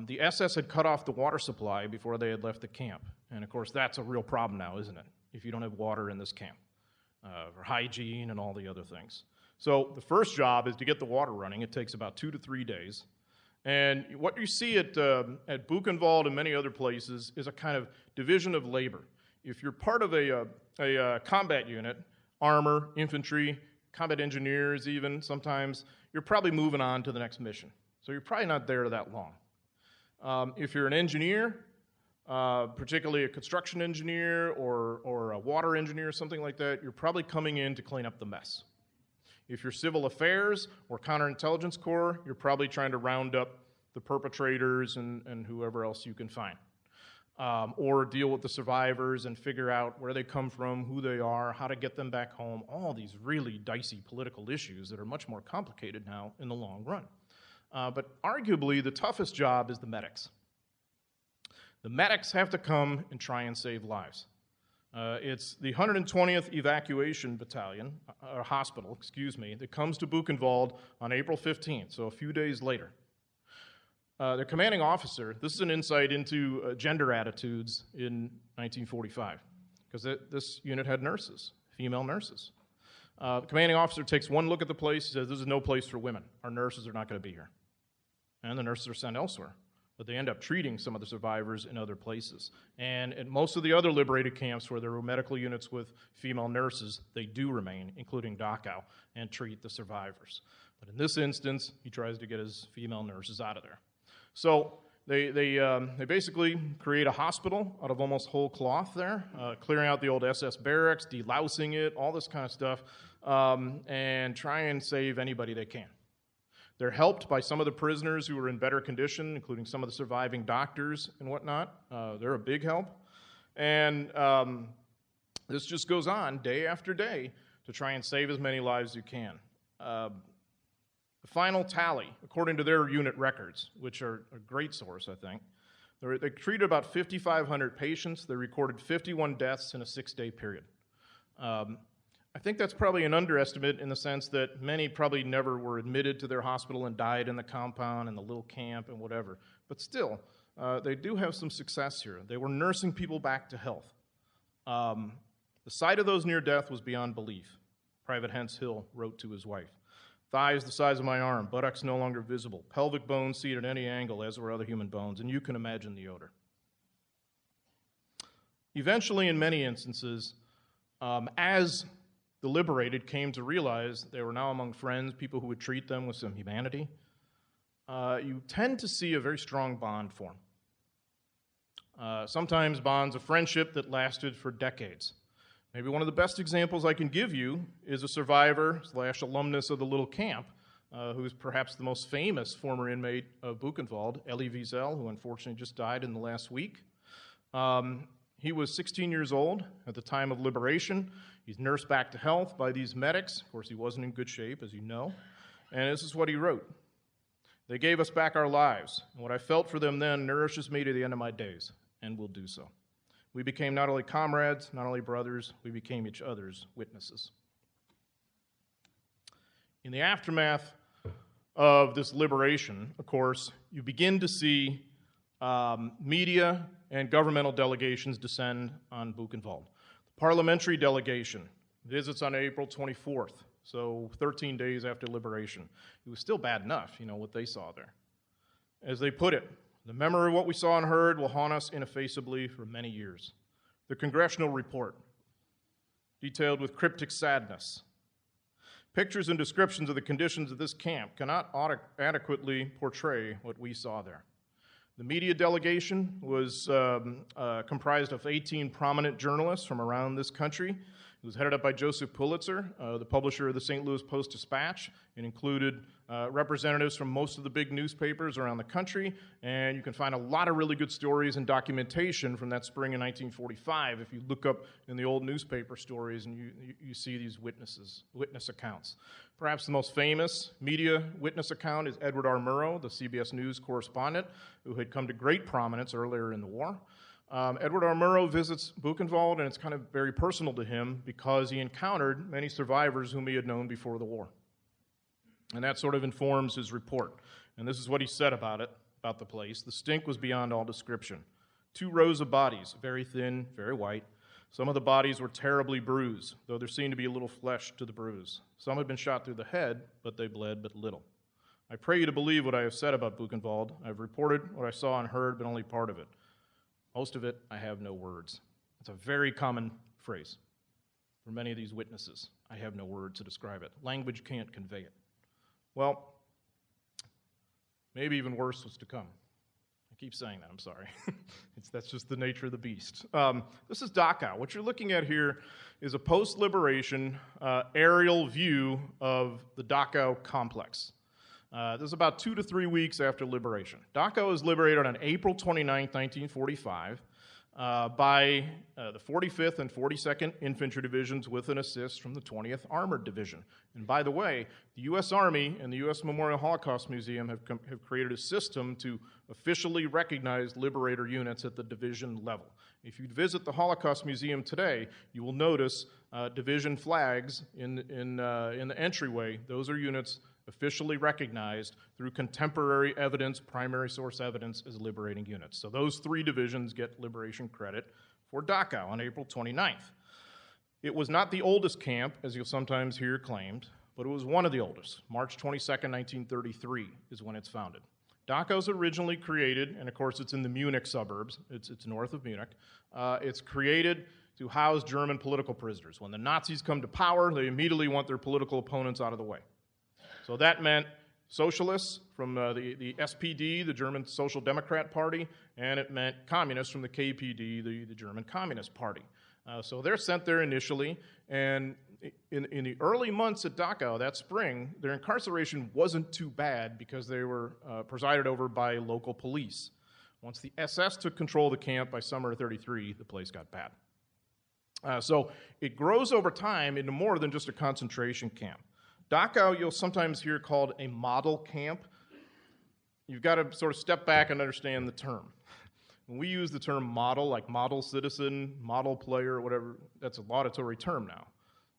The SS had cut off the water supply before they had left the camp. And of course, that's a real problem now, isn't it? If you don't have water in this camp. For hygiene and all the other things. So the first job is to get the water running. It takes about 2 to 3 days. And what you see at Buchenwald and many other places is a kind of division of labor. If you're part of a combat unit, armor, infantry, combat engineers even sometimes, you're probably moving on to the next mission. So you're probably not there that long. If you're an engineer, particularly a construction engineer or a water engineer, something like that, you're probably coming in to clean up the mess. If you're civil affairs or counterintelligence corps, you're probably trying to round up the perpetrators and whoever else you can find. Or deal with the survivors and figure out where they come from, who they are, how to get them back home, all these really dicey political issues that are much more complicated now in the long run. But arguably, the toughest job is the medics. The medics have to come and try and save lives. It's the 120th Evacuation Battalion, Hospital, that comes to Buchenwald on April 15th, so a few days later. Their commanding officer, this is an insight into gender attitudes in 1945, because this unit had nurses, female nurses. The commanding officer takes one look at the place, he says, this is no place for women. Our nurses are not going to be here. And the nurses are sent elsewhere. but they end up treating some of the survivors in other places. And at most of the other liberated camps where there were medical units with female nurses, they do remain, including Dachau, and treat the survivors. But in this instance, he tries to get his female nurses out of there. So they basically create a hospital out of almost whole cloth there, clearing out the old SS barracks, delousing it, all this kind of stuff, and try and save anybody they can. They're helped by some of the prisoners who are in better condition, including some of the surviving doctors and whatnot. They're a big help. And this just goes on day after day to try and save as many lives as you can. The final tally, according to their unit records, which are a great source, I think, they treated about 5,500 patients. They recorded 51 deaths in a 6-day period. I think that's probably an underestimate in the sense that many probably never were admitted to their hospital and died in the compound and the little camp and whatever. But still, they do have some success here. They were nursing people back to health. The sight of those near death was beyond belief, Private Hence Hill wrote to his wife. Thighs the size of my arm, buttocks no longer visible, pelvic bones seen at any angle, as were other human bones, and you can imagine the odor. Eventually, in many instances, as the liberated came to realize they were now among friends, people who would treat them with some humanity, you tend to see a very strong bond form. Sometimes bonds of friendship that lasted for decades. Maybe one of the best examples I can give you is a survivor / alumnus of the little camp, who is perhaps the most famous former inmate of Buchenwald, Elie Wiesel, who unfortunately just died in the last week. He was 16 years old at the time of liberation. He's nursed back to health by these medics. Of course, he wasn't in good shape, as you know. And this is what he wrote. They gave us back our lives, and what I felt for them then nourishes me to the end of my days, and will do so. We became not only comrades, not only brothers, we became each other's witnesses. In the aftermath of this liberation, of course, you begin to see media and governmental delegations descend on Buchenwald. The parliamentary delegation visits on April 24th, so 13 days after liberation. It was still bad enough, what they saw there. As they put it, the memory of what we saw and heard will haunt us ineffaceably for many years. The congressional report, detailed with cryptic sadness. Pictures and descriptions of the conditions of this camp cannot adequately portray what we saw there. The media delegation was comprised of 18 prominent journalists from around this country. It was headed up by Joseph Pulitzer, the publisher of the St. Louis Post-Dispatch. It included representatives from most of the big newspapers around the country, and you can find a lot of really good stories and documentation from that spring in 1945 if you look up in the old newspaper stories and you see these witness accounts. Perhaps the most famous media witness account is Edward R. Murrow, the CBS News correspondent, who had come to great prominence earlier in the war. Edward R. Murrow visits Buchenwald, and it's kind of very personal to him because he encountered many survivors whom he had known before the war. And that sort of informs his report. And this is what he said about the place. The stink was beyond all description. 2 rows of bodies, very thin, very white. Some of the bodies were terribly bruised, though there seemed to be a little flesh to the bruise. Some had been shot through the head, but they bled but little. I pray you to believe what I have said about Buchenwald. I have reported what I saw and heard, but only part of it. Most of it, I have no words. It's a very common phrase for many of these witnesses. I have no words to describe it. Language can't convey it. Well, maybe even worse was to come. I keep saying that, I'm sorry. That's just the nature of the beast. This is Dachau. What you're looking at here is a post-liberation aerial view of the Dachau complex. This is about 2 to 3 weeks after liberation. Dachau was liberated on April 29, 1945, by the 45th and 42nd Infantry Divisions with an assist from the 20th Armored Division. And by the way, the U.S. Army and the U.S. Memorial Holocaust Museum have created a system to officially recognize liberator units at the division level. If you visit the Holocaust Museum today, you will notice division flags in the entryway. Those are units officially recognized through contemporary evidence, primary source evidence, as liberating units. So those 3 divisions get liberation credit for Dachau on April 29th. It was not the oldest camp, as you'll sometimes hear claimed, but it was one of the oldest. March 22nd, 1933 is when it's founded. Dachau's originally created, and of course it's in the Munich suburbs, it's north of Munich. It's created to house German political prisoners. When the Nazis come to power, they immediately want their political opponents out of the way. So that meant socialists from the SPD, the German Social Democrat Party, and it meant communists from the KPD, the German Communist Party. So they're sent there initially, and in the early months at Dachau that spring, their incarceration wasn't too bad because they were presided over by local police. Once the SS took control of the camp by summer of '33, the place got bad. So it grows over time into more than just a concentration camp. Dachau, you'll sometimes hear called a model camp. You've got to sort of step back and understand the term. When we use the term model, like model citizen, model player, whatever, that's a laudatory term now.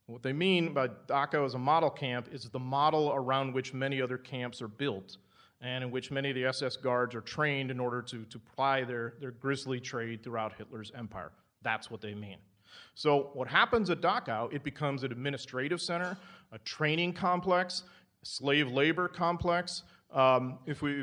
What they mean by Dachau as a model camp is the model around which many other camps are built and in which many of the SS guards are trained in order to ply their grisly trade throughout Hitler's empire. That's what they mean. So what happens at Dachau, it becomes an administrative center, a training complex, a slave labor complex. If we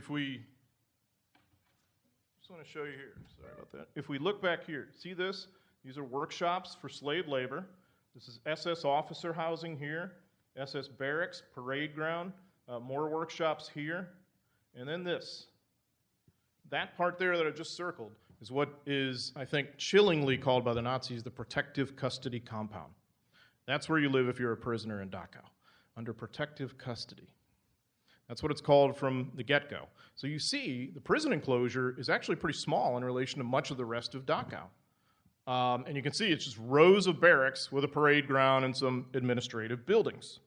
just want to show you here, sorry about that. If we look back here, see this? These are workshops for slave labor. This is SS officer housing here, SS barracks, parade ground, more workshops here, and then this. That part there that I just circled is what is, I think, chillingly called by the Nazis the protective custody compound. That's where you live if you're a prisoner in Dachau, under protective custody. That's what it's called from the get-go. So you see, the prison enclosure is actually pretty small in relation to much of the rest of Dachau. And you can see it's just rows of barracks with a parade ground and some administrative buildings.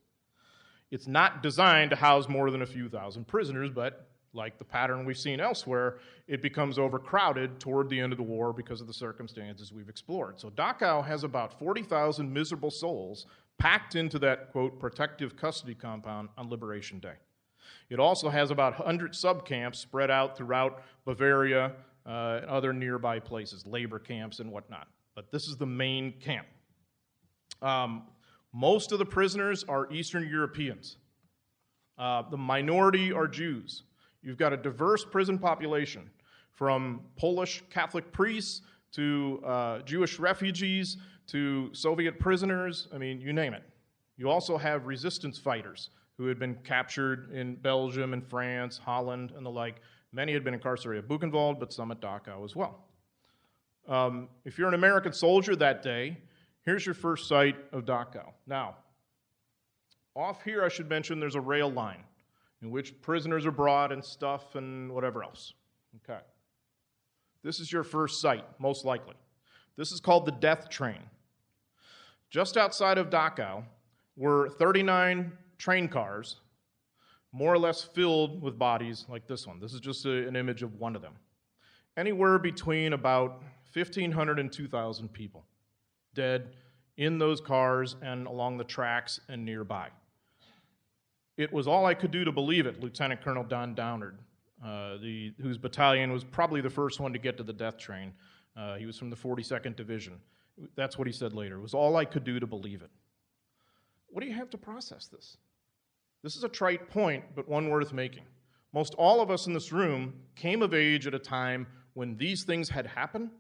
It's not designed to house more than a few thousand prisoners, but like the pattern we've seen elsewhere, it becomes overcrowded toward the end of the war because of the circumstances we've explored. So Dachau has about 40,000 miserable souls packed into that, quote, protective custody compound on Liberation Day. It also has about 100 subcamps spread out throughout Bavaria and other nearby places, labor camps and whatnot. But this is the main camp. Most of the prisoners are Eastern Europeans. The minority are Jews. You've got a diverse prison population, from Polish Catholic priests to Jewish refugees to Soviet prisoners. I mean, you name it. You also have resistance fighters who had been captured in Belgium and France, Holland, and the like. Many had been incarcerated at Buchenwald, but some at Dachau as well. If you're an American soldier that day, here's your first sight of Dachau. Now, off here I should mention there's a rail line in which prisoners are brought and stuff and whatever else. Okay. This is your first sight, most likely. This is called the death train. Just outside of Dachau were 39 train cars, more or less filled with bodies like this one. This is just an image of one of them. Anywhere between about 1,500 and 2,000 people dead in those cars and along the tracks and nearby. It was all I could do to believe it, Lieutenant Colonel Don Downard, whose battalion was probably the first one to get to the death train. He was from the 42nd Division. That's what he said later. It was all I could do to believe it. What do you have to process this? This is a trite point, but one worth making. Most all of us in this room came of age at a time when these things had happened,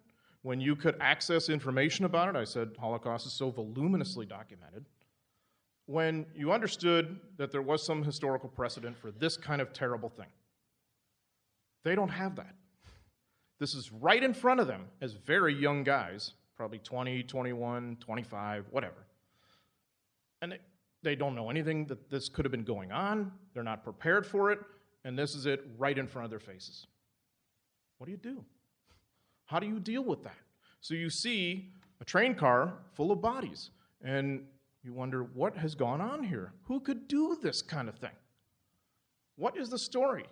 when you could access information about it. I said Holocaust is so voluminously documented. When you understood that there was some historical precedent for this kind of terrible thing. They don't have that. This is right in front of them as very young guys, probably 20, 21, 25, whatever. And they don't know anything that this could have been going on. They're not prepared for it. And this is it right in front of their faces. What do you do? How do you deal with that? So you see a train car full of bodies, and you wonder, what has gone on here? Who could do this kind of thing? What is the story?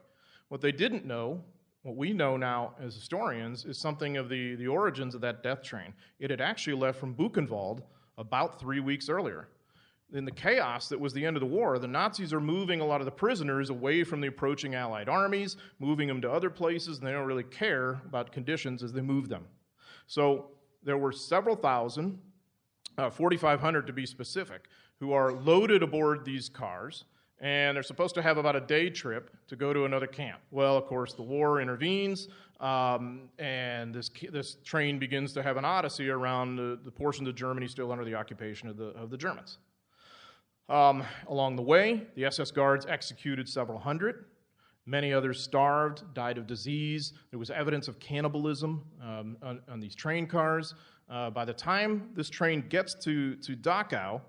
What they didn't know, what we know now as historians, is something of the origins of that death train. It had actually left from Buchenwald about 3 weeks earlier. In the chaos that was the end of the war, the Nazis are moving a lot of the prisoners away from the approaching Allied armies, moving them to other places, and they don't really care about conditions as they move them. So there were several thousand, 4,500 to be specific, who are loaded aboard these cars, and they're supposed to have about a day trip to go to another camp. Well, of course, the war intervenes, and this train begins to have an odyssey around the portion of Germany still under the occupation of the Germans. Along the way, the SS guards executed several hundred. Many others starved, died of disease. There was evidence of cannibalism on these train cars. By the time this train gets to Dachau,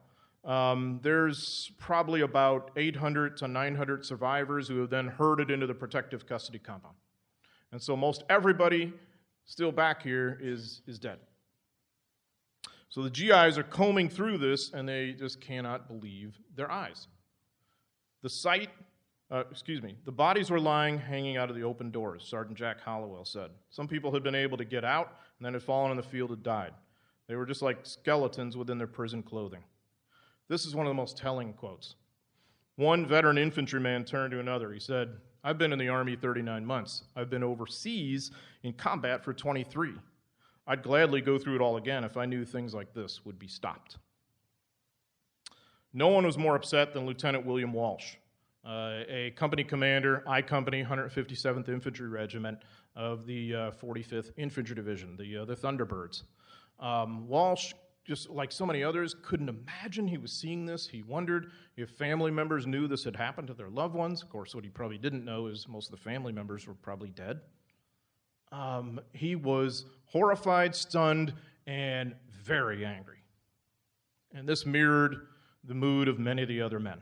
there's probably about 800 to 900 survivors who have then herded into the protective custody compound. And so most everybody still back here is dead. So the GIs are combing through this, and they just cannot believe their eyes. The bodies were lying hanging out of the open doors, Sergeant Jack Hollowell said. Some people had been able to get out, and then had fallen in the field and died. They were just like skeletons within their prison clothing. This is one of the most telling quotes. One veteran infantryman turned to another. He said, "I've been in the Army 39 months. I've been overseas in combat for 23. I'd gladly go through it all again if I knew things like this would be stopped." No one was more upset than Lieutenant William Walsh, a company commander, I Company, 157th Infantry Regiment of the 45th Infantry Division, the Thunderbirds. Walsh, just like so many others, couldn't imagine he was seeing this. He wondered if family members knew this had happened to their loved ones. Of course, what he probably didn't know is most of the family members were probably dead. He was horrified, stunned, and very angry. And this mirrored the mood of many of the other men.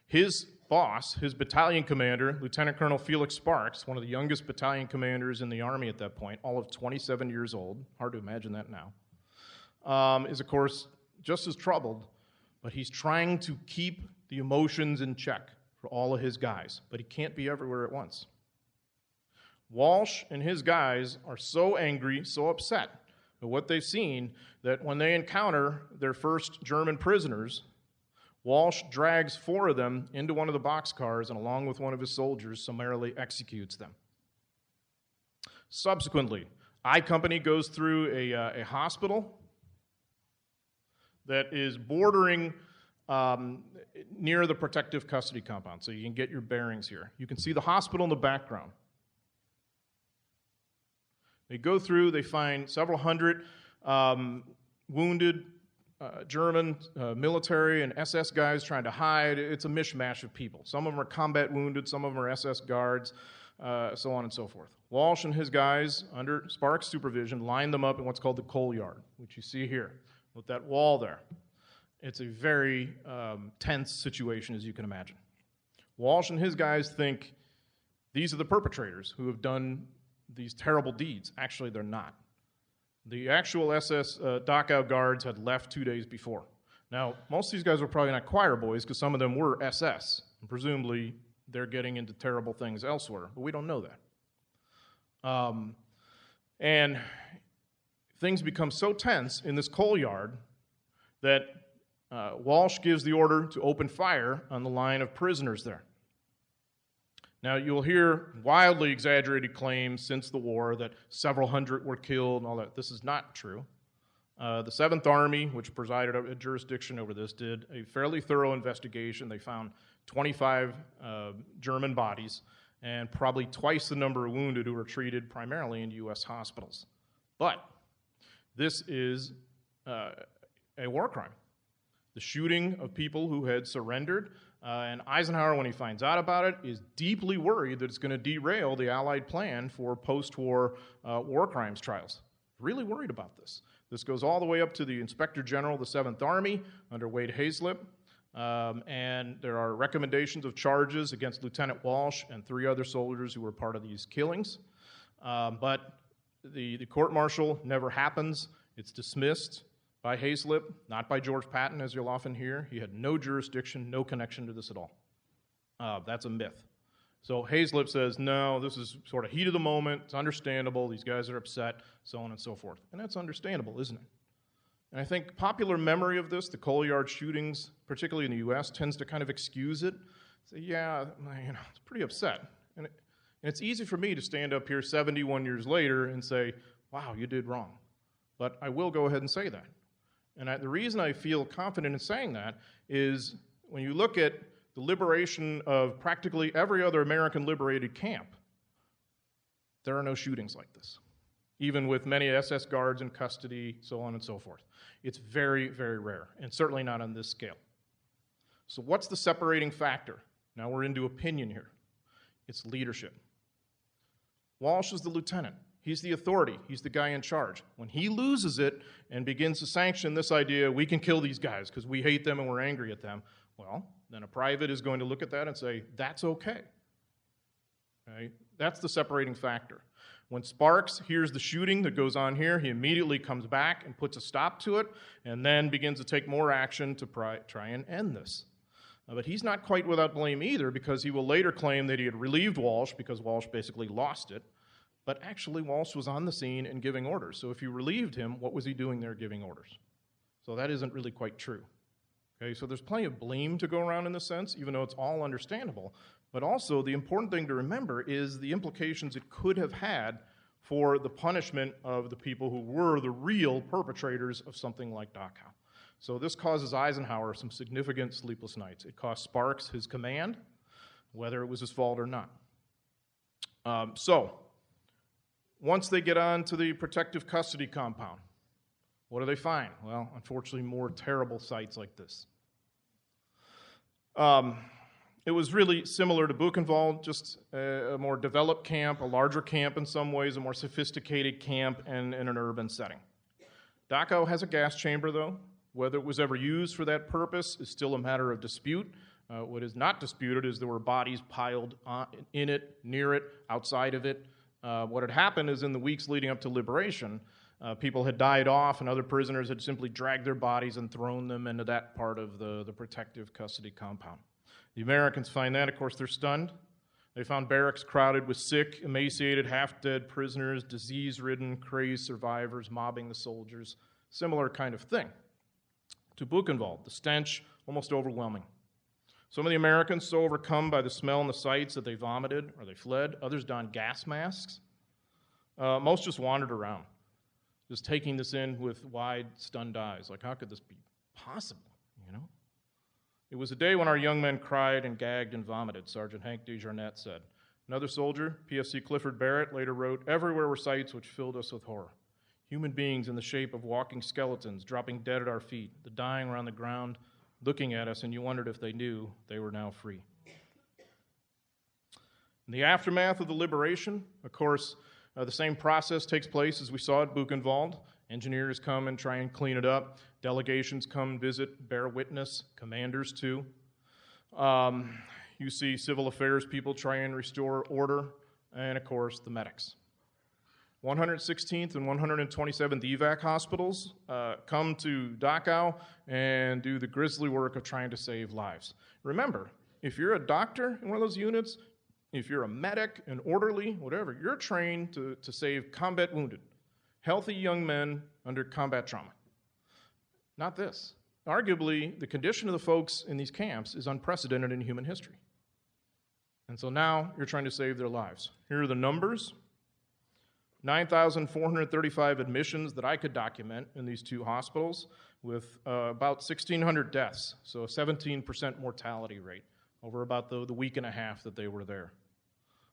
His boss, his battalion commander, Lieutenant Colonel Felix Sparks, one of the youngest battalion commanders in the Army at that point, all of 27 years old, hard to imagine that now, is, of course, just as troubled, but he's trying to keep the emotions in check for all of his guys, but he can't be everywhere at once. Walsh and his guys are so angry, so upset at what they've seen, that when they encounter their first German prisoners, Walsh drags 4 of them into one of the boxcars and, along with one of his soldiers, summarily executes them. Subsequently, I Company goes through a hospital that is bordering near the protective custody compound, so you can get your bearings here. You can see the hospital in the background. They go through, they find several hundred wounded German military and SS guys trying to hide. It's a mishmash of people. Some of them are combat wounded, some of them are SS guards, so on and so forth. Walsh and his guys, under Sparks' supervision, lined them up in what's called the coal yard, which you see here, with that wall there. It's a very tense situation, as you can imagine. Walsh and his guys think these are the perpetrators who have done these terrible deeds. Actually, they're not. The actual SS Dachau guards had left 2 days before. Now, most of these guys were probably not choir boys because some of them were SS, and presumably they're getting into terrible things elsewhere, but we don't know that. And things become so tense in this coal yard that Walsh gives the order to open fire on the line of prisoners there. Now, you'll hear wildly exaggerated claims since the war that several hundred were killed and all that. This is not true. The 7th Army, which presided over jurisdiction over this, did a fairly thorough investigation. They found 25 German bodies and probably twice the number of wounded who were treated primarily in U.S. hospitals. But this is a war crime. The shooting of people who had surrendered. And Eisenhower, when he finds out about it, is deeply worried that it's going to derail the Allied plan for post-war war crimes trials. Really worried about this. This goes all the way up to the Inspector General of the 7th Army under Wade Hazlip, and there are recommendations of charges against Lieutenant Walsh and 3 other soldiers who were part of these killings. But the court-martial never happens. It's dismissed by Hazlip, not by George Patton, as you'll often hear. He had no jurisdiction, no connection to this at all. That's a myth. So Hazlip says, no, this is sort of heat of the moment. It's understandable. These guys are upset, so on and so forth. And that's understandable, isn't it? And I think popular memory of this, the coal yard shootings, particularly in the U.S., tends to kind of excuse it. Say, yeah, it's pretty upset. And it's easy for me to stand up here 71 years later and say, wow, you did wrong. But I will go ahead and say that. And the reason I feel confident in saying that is when you look at the liberation of practically every other American liberated camp, there are no shootings like this, even with many SS guards in custody, so on and so forth. It's very, very rare, and certainly not on this scale. So what's the separating factor? Now we're into opinion here. It's leadership. Walsh is the lieutenant. He's the authority. He's the guy in charge. When he loses it and begins to sanction this idea, we can kill these guys because we hate them and we're angry at them, well, then a private is going to look at that and say, that's okay. Right? That's the separating factor. When Sparks hears the shooting that goes on here, he immediately comes back and puts a stop to it and then begins to take more action to try and end this. But he's not quite without blame either, because he will later claim that he had relieved Walsh because Walsh basically lost it. But actually, Walsh was on the scene and giving orders. So if you relieved him, what was he doing there giving orders? So that isn't really quite true. Okay, so there's plenty of blame to go around in this sense, even though it's all understandable. But also, the important thing to remember is the implications it could have had for the punishment of the people who were the real perpetrators of something like Dachau. So this causes Eisenhower some significant sleepless nights. It cost Sparks his command, whether it was his fault or not. So once they get on to the protective custody compound, what do they find? Well, unfortunately, more terrible sights like this. It was really similar to Buchenwald, just a more developed camp, a larger camp in some ways, a more sophisticated camp in an urban setting. Dachau has a gas chamber, though. Whether it was ever used for that purpose is still a matter of dispute. What is not disputed is there were bodies piled in it, near it, outside of it. What had happened is in the weeks leading up to liberation, people had died off and other prisoners had simply dragged their bodies and thrown them into that part of the protective custody compound. The Americans find that, of course, they're stunned. They found barracks crowded with sick, emaciated, half-dead prisoners, disease-ridden, crazed survivors mobbing the soldiers. Similar kind of thing to Buchenwald, the stench almost overwhelming. Some of the Americans so overcome by the smell and the sights that they vomited or they fled. Others donned gas masks. Most just wandered around, just taking this in with wide, stunned eyes. Like, how could this be possible, you know? It was a day when our young men cried and gagged and vomited, Sergeant Hank Desjardins said. Another soldier, PFC Clifford Barrett, later wrote, "Everywhere were sights which filled us with horror. Human beings in the shape of walking skeletons, dropping dead at our feet, the dying were on the ground, looking at us, and you wondered if they knew they were now free." In the aftermath of the liberation, of course, the same process takes place as we saw at Buchenwald. Engineers come and try and clean it up. Delegations come visit, bear witness, commanders too. You see civil affairs people try and restore order, and of course, the medics. 116th and 127th evac hospitals come to Dachau and do the grisly work of trying to save lives. Remember, if you're a doctor in one of those units, if you're a medic, an orderly, whatever, you're trained to save combat wounded, healthy young men under combat trauma. Not this. Arguably, the condition of the folks in these camps is unprecedented in human history. And so now you're trying to save their lives. Here are the numbers. 9,435 admissions that I could document in these two hospitals, with about 1,600 deaths, so a 17% mortality rate over about the week and a half that they were there.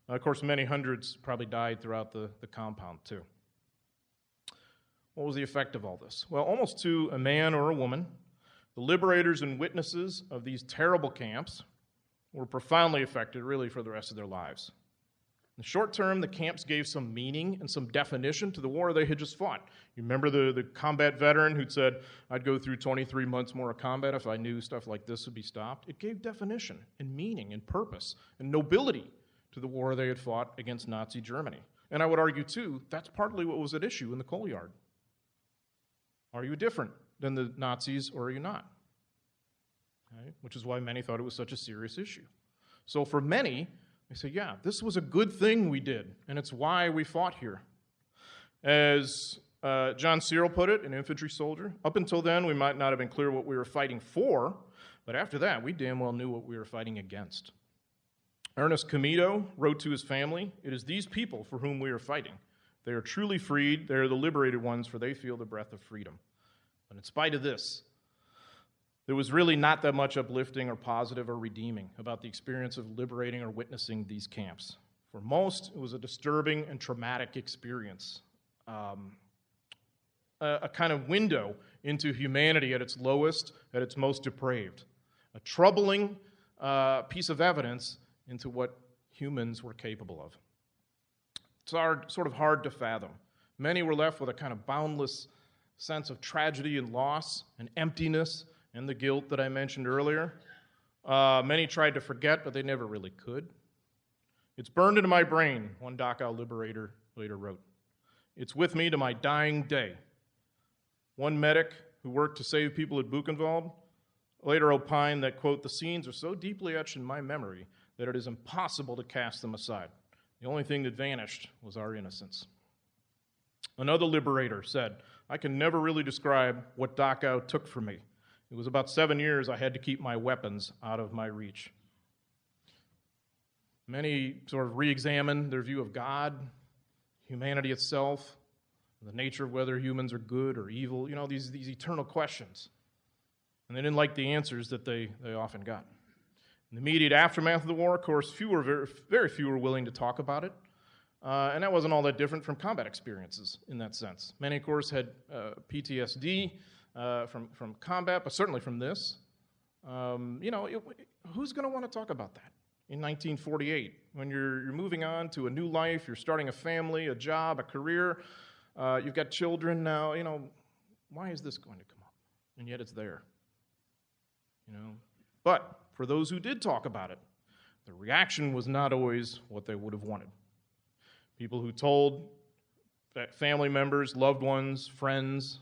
Of course, many hundreds probably died throughout the compound, too. What was the effect of all this? Well, almost to a man or a woman, the liberators and witnesses of these terrible camps were profoundly affected, really, for the rest of their lives. In the short term, the camps gave some meaning and some definition to the war they had just fought. You remember the combat veteran who'd said, "I'd go through 23 months more of combat if I knew stuff like this would be stopped"? It gave definition and meaning and purpose and nobility to the war they had fought against Nazi Germany. And I would argue, too, that's partly what was at issue in the coal yard. Are you different than the Nazis or are you not? Okay? Which is why many thought it was such a serious issue. So for many, they say, yeah, this was a good thing we did, and it's why we fought here. As John Cyril put it, an infantry soldier, up until then we might not have been clear what we were fighting for, but after that we damn well knew what we were fighting against. Ernest Comito wrote to his family, "It is these people for whom we are fighting. They are truly freed, they are the liberated ones, for they feel the breath of freedom." But in spite of this, there was really not that much uplifting or positive or redeeming about the experience of liberating or witnessing these camps. For most, it was a disturbing and traumatic experience, a kind of window into humanity at its lowest, at its most depraved, a troubling piece of evidence into what humans were capable of. It's sort of hard to fathom. Many were left with a kind of boundless sense of tragedy and loss and emptiness and the guilt that I mentioned earlier. Many tried to forget, but they never really could. It's burned into my brain, one Dachau liberator later wrote. It's with me to my dying day. One medic who worked to save people at Buchenwald later opined that, quote, the scenes are so deeply etched in my memory that it is impossible to cast them aside. The only thing that vanished was our innocence. Another liberator said, I can never really describe what Dachau took from me. It was about 7 years I had to keep my weapons out of my reach. Many sort of re-examined their view of God, humanity itself, the nature of whether humans are good or evil, these eternal questions. And they didn't like the answers that they often got. In the immediate aftermath of the war, of course, very few were willing to talk about it. And that wasn't all that different from combat experiences in that sense. Many, of course, had PTSD from combat, but certainly from this. Who's going to want to talk about that in 1948 when you're moving on to a new life, you're starting a family, a job, a career, you've got children now, why is this going to come up? And yet it's there. But for those who did talk about it, the reaction was not always what they would have wanted. People who told family members, loved ones, friends,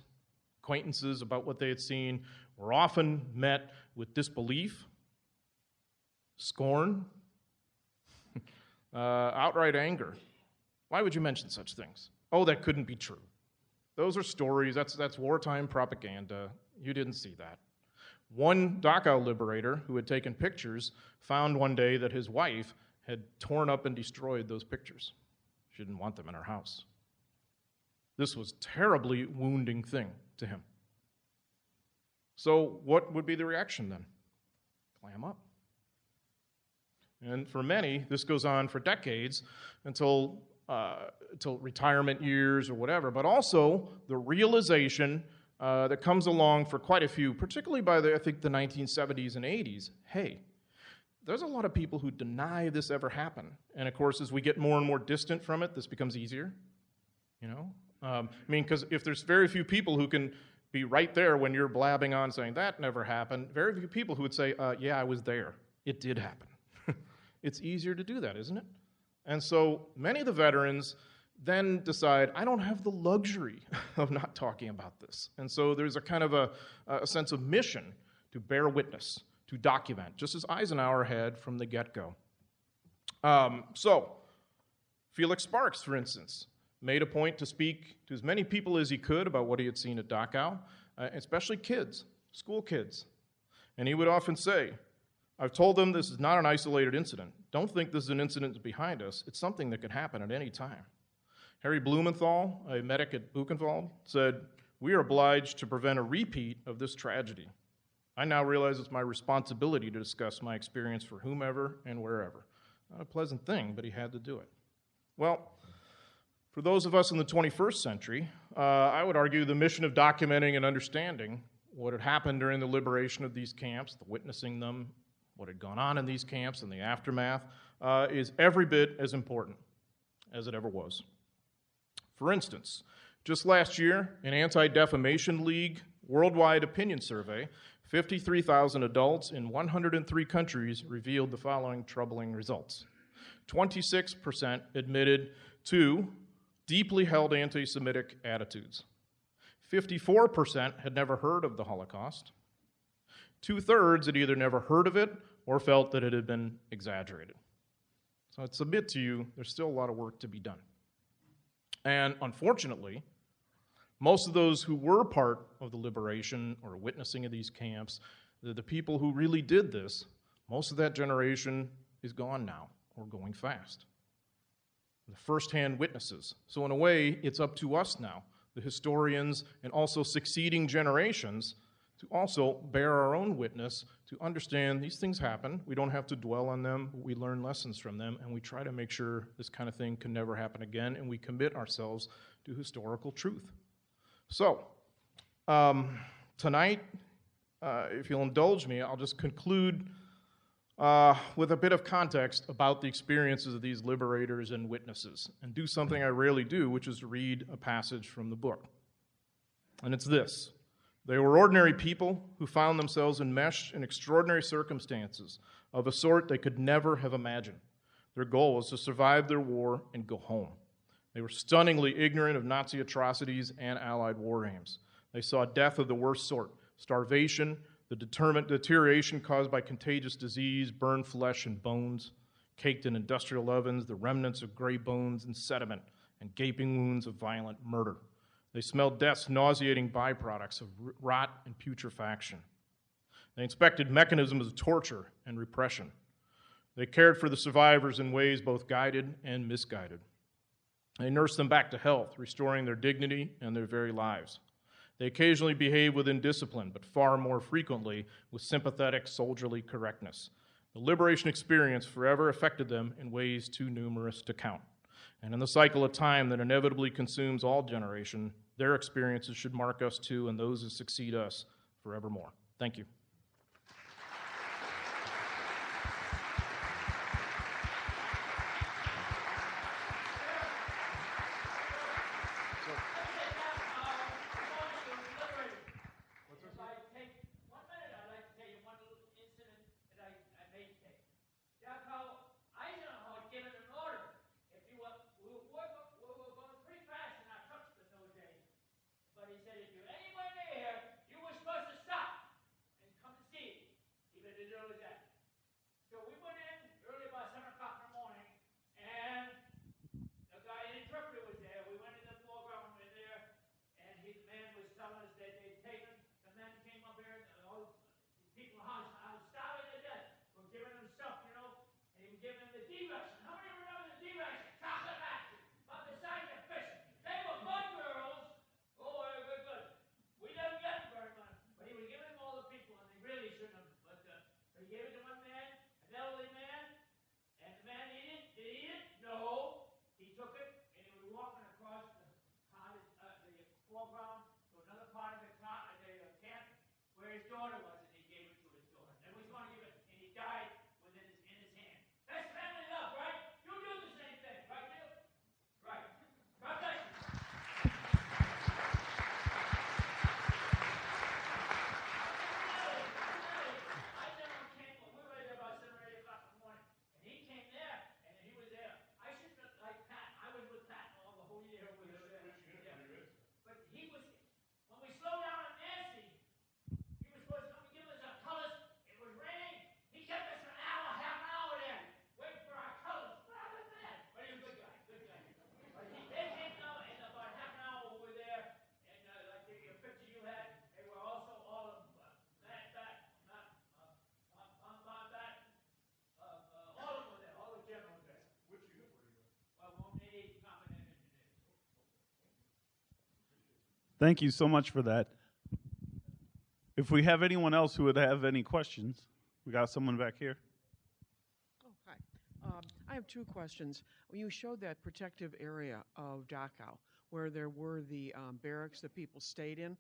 acquaintances about what they had seen were often met with disbelief, scorn, outright anger. Why would you mention such things? Oh, that couldn't be true. Those are stories. That's wartime propaganda. You didn't see that. One Dachau liberator who had taken pictures found one day that his wife had torn up and destroyed those pictures. She didn't want them in her house. This was a terribly wounding thing to him. So what would be the reaction then? Clam up. And for many, this goes on for decades until retirement years or whatever, but also the realization that comes along for quite a few, particularly by the 1970s and 80s, hey, there's a lot of people who deny this ever happened. And of course, as we get more and more distant from it, this becomes easier, because if there's very few people who can be right there when you're blabbing on saying that never happened, very few people who would say, yeah, I was there. It did happen. It's easier to do that, isn't it? And so many of the veterans then decide, I don't have the luxury of not talking about this. And so there's a kind of a sense of mission to bear witness, to document, just as Eisenhower had from the get-go. So Felix Sparks, for instance, made a point to speak to as many people as he could about what he had seen at Dachau, especially kids, school kids. And he would often say, I've told them this is not an isolated incident. Don't think this is an incident that's behind us. It's something that could happen at any time. Harry Blumenthal, a medic at Buchenwald, said, we are obliged to prevent a repeat of this tragedy. I now realize it's my responsibility to discuss my experience for whomever and wherever. Not a pleasant thing, but he had to do it. Well, for those of us in the 21st century, I would argue the mission of documenting and understanding what had happened during the liberation of these camps, the witnessing them, what had gone on in these camps and the aftermath, is every bit as important as it ever was. For instance, just last year, an Anti-Defamation League worldwide opinion survey, 53,000 adults in 103 countries revealed the following troubling results. 26% admitted to deeply held anti-Semitic attitudes. 54% had never heard of the Holocaust. 2/3 had either never heard of it or felt that it had been exaggerated. So I'd submit to you, there's still a lot of work to be done. And unfortunately, most of those who were part of the liberation or witnessing of these camps, the people who really did this, most of that generation is gone now or going fast. The first-hand witnesses. So in a way, it's up to us now, the historians and also succeeding generations, to also bear our own witness, to understand these things happen. We don't have to dwell on them. We learn lessons from them, and we try to make sure this kind of thing can never happen again, and we commit ourselves to historical truth. So, tonight, if you'll indulge me, I'll just conclude with a bit of context about the experiences of these liberators and witnesses, and do something I rarely do, which is read a passage from the book. And it's this: they were ordinary people who found themselves enmeshed in extraordinary circumstances of a sort they could never have imagined. Their goal was to survive their war and go home. They were stunningly ignorant of Nazi atrocities and Allied war aims. They saw death of the worst sort: starvation, the deterioration caused by contagious disease, burned flesh and bones, caked in industrial ovens, the remnants of gray bones and sediment, and gaping wounds of violent murder. They smelled death's nauseating byproducts of rot and putrefaction. They inspected mechanisms of torture and repression. They cared for the survivors in ways both guided and misguided. They nursed them back to health, restoring their dignity and their very lives. They occasionally behaved with indiscipline, but far more frequently with sympathetic, soldierly correctness. The liberation experience forever affected them in ways too numerous to count. And in the cycle of time that inevitably consumes all generation, their experiences should mark us too, and those who succeed us forevermore. Thank you. Thank you so much for that. If we have anyone else who would have any questions, we got someone back here. Oh, hi. I have two questions. You showed that protective area of Dachau where there were the barracks that people stayed in.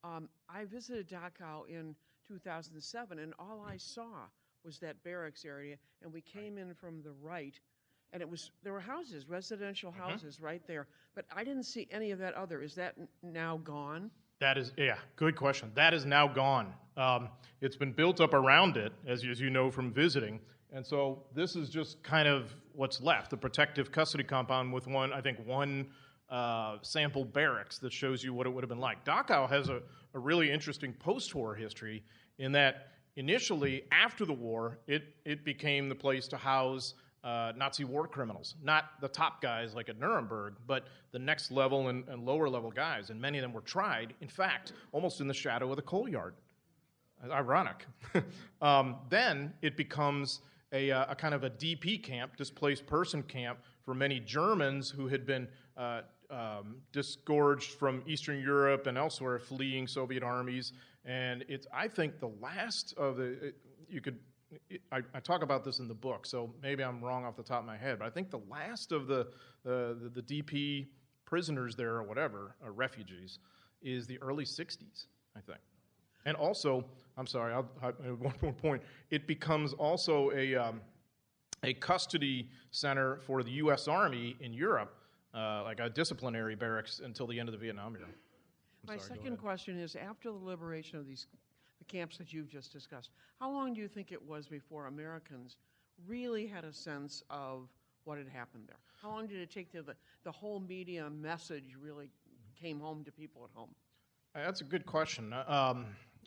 I visited Dachau in 2007, and all I saw was that barracks area, and we came in from the right, and there were houses, residential houses right there, but I didn't see any of that other. Is that now gone? That is, good question. That is now gone. It's been built up around it, as you know from visiting, and so this is just kind of what's left, the protective custody compound with one sample barracks that shows you what it would have been like. Dachau has a really interesting post-war history in that initially, after the war, it became the place to house Nazi war criminals, not the top guys like at Nuremberg, but the next level and lower level guys, and many of them were tried, in fact, almost in the shadow of the coal yard. Ironic. Then it becomes a kind of a DP camp, displaced person camp, for many Germans who had been disgorged from Eastern Europe and elsewhere, fleeing Soviet armies, And it's, I think, the last of the, I talk about this in the book, so maybe I'm wrong off the top of my head, but I think the last of the DP prisoners there or whatever, refugees, is the early 60s, I think. And also, I'm sorry, one more point. It becomes also a custody center for the U.S. Army in Europe, like a disciplinary barracks until the end of the Vietnam era. My second question is, after the liberation of the camps that you've just discussed, how long do you think it was before Americans really had a sense of what had happened there? How long did it take till the whole media message really came home to people at home? That's a good question.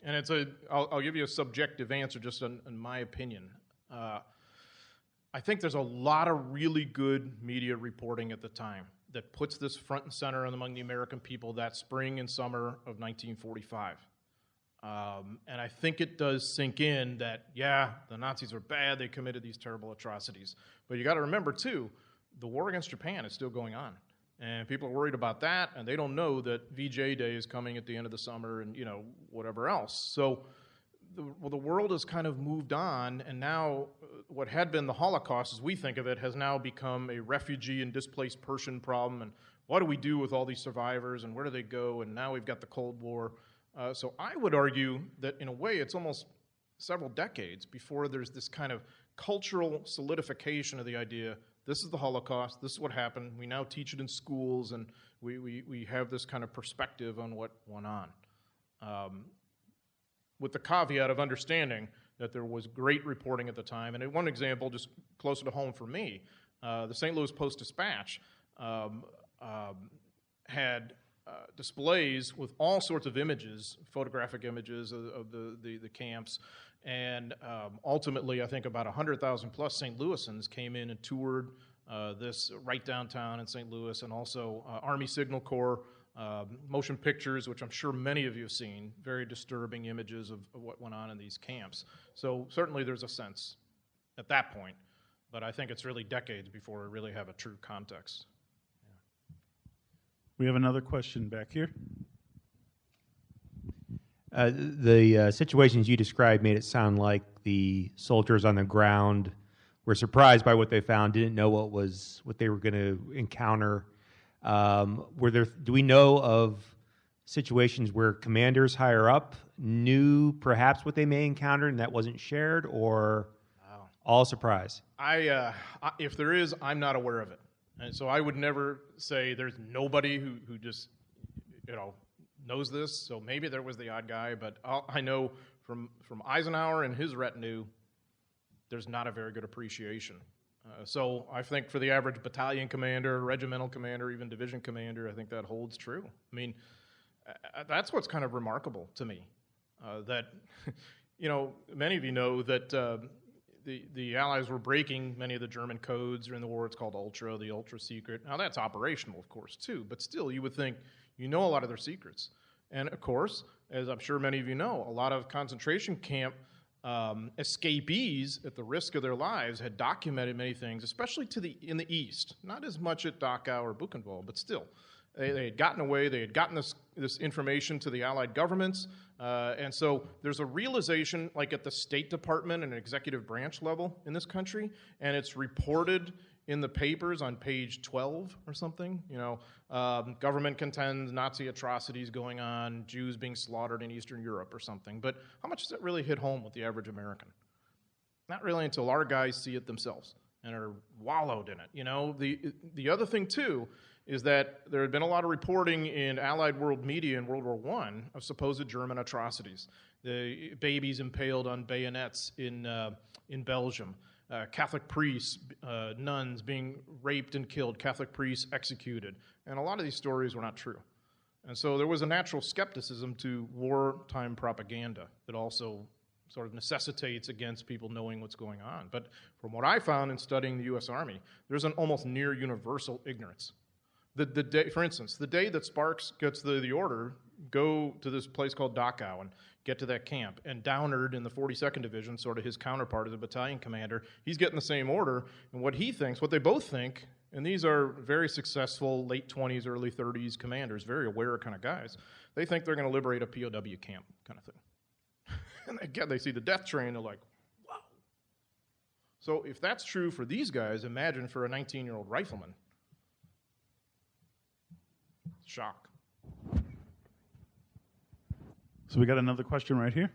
And I'll give you a subjective answer just in my opinion. I think there's a lot of really good media reporting at the time that puts this front and center among the American people that spring and summer of 1945. And I think it does sink in that, yeah, the Nazis are bad, they committed these terrible atrocities. But you got to remember, too, the war against Japan is still going on. And people are worried about that, and they don't know that VJ Day is coming at the end of the summer and, whatever else. So the world has kind of moved on, and now what had been the Holocaust, as we think of it, has now become a refugee and displaced person problem. And what do we do with all these survivors, and where do they go? And now we've got the Cold War. So I would argue that, in a way, it's almost several decades before there's this kind of cultural solidification of the idea, this is the Holocaust, this is what happened, we now teach it in schools, and we have this kind of perspective on what went on. With the caveat of understanding that there was great reporting at the time. And one example, just closer to home for me, the St. Louis Post-Dispatch had displays with all sorts of images, photographic images of the camps, and ultimately, I think about 100,000 plus St. Louisans came in and toured this right downtown in St. Louis, and also Army Signal Corps motion pictures, which I'm sure many of you have seen, very disturbing images of what went on in these camps. So certainly there's a sense at that point, but I think it's really decades before we really have a true context. We have another question back here. The situations you described made it sound like the soldiers on the ground were surprised by what they found, didn't know what they were going to encounter. Do we know of situations where commanders higher up knew perhaps what they may encounter and that wasn't shared, or all surprise? If there is, I'm not aware of it. And so I would never say there's nobody who just, knows this. So maybe there was the odd guy, but I know from Eisenhower and his retinue, there's not a very good appreciation. So I think for the average battalion commander, regimental commander, even division commander, I think that holds true. I mean, that's what's kind of remarkable to me. That, many of you know that the Allies were breaking many of the German codes during the war. It's called Ultra, the Ultra Secret. Now that's operational, of course, too, but still you would think you know a lot of their secrets. And of course, as I'm sure many of you know, a lot of concentration camp escapees at the risk of their lives had documented many things, especially in the East. Not as much at Dachau or Buchenwald, but still. They had gotten away, they had gotten this information to the Allied governments, and so there's a realization, like at the State Department and executive branch level in this country, and it's reported in the papers on page 12 or something, government contends Nazi atrocities going on, Jews being slaughtered in Eastern Europe or something, but how much does it really hit home with the average American? Not really until our guys see it themselves and are wallowed in it. The other thing, too, is that there had been a lot of reporting in Allied world media in World War I of supposed German atrocities. The babies impaled on bayonets in Belgium. Catholic priests, nuns being raped and killed, Catholic priests executed. And a lot of these stories were not true. And so there was a natural skepticism to wartime propaganda that also sort of necessitates against people knowing what's going on. But from what I found in studying the U.S. Army, there's an almost near universal ignorance. The day, for instance, the day that Sparks gets the order, go to this place called Dachau and get to that camp, and Downard in the 42nd Division, sort of his counterpart as a battalion commander, he's getting the same order, and what they both think, and these are very successful late 20s, early 30s commanders, very aware kind of guys, they think they're going to liberate a POW camp kind of thing. And again, they see the death train, they're like, wow. So if that's true for these guys, imagine for a 19-year-old rifleman. Shock. So we got another question right here.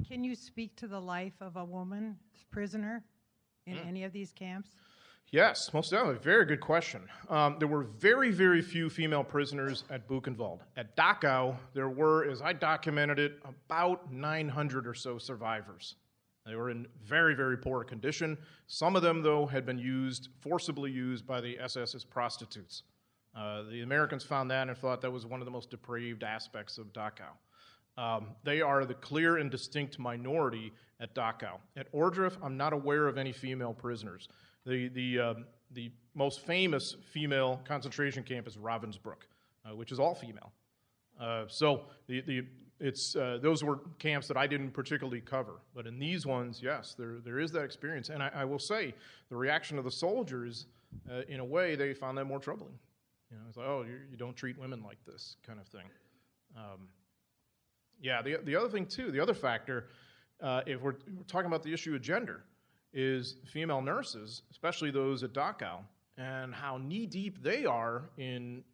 Can you speak to the life of a woman prisoner in any of these camps? Yes, most definitely. Very good question. There were very, very few female prisoners at Buchenwald. At Dachau, there were, as I documented it, about 900 or so survivors. They were in very, very poor condition. Some of them, though, had been forcibly used by the SS as prostitutes. The Americans found that and thought that was one of the most depraved aspects of Dachau. They are the clear and distinct minority at Dachau. At Ord Roof, I'm not aware of any female prisoners. The most famous female concentration camp is Ravensbrück, which is all female. So those were camps that I didn't particularly cover. But in these ones, yes, there is that experience. And I will say, the reaction of the soldiers, in a way, they found that more troubling. You know, it's like, oh, you don't treat women like this kind of thing. The other thing, too, the other factor, if we're talking about the issue of gender, is female nurses, especially those at Dachau, and how knee-deep they are in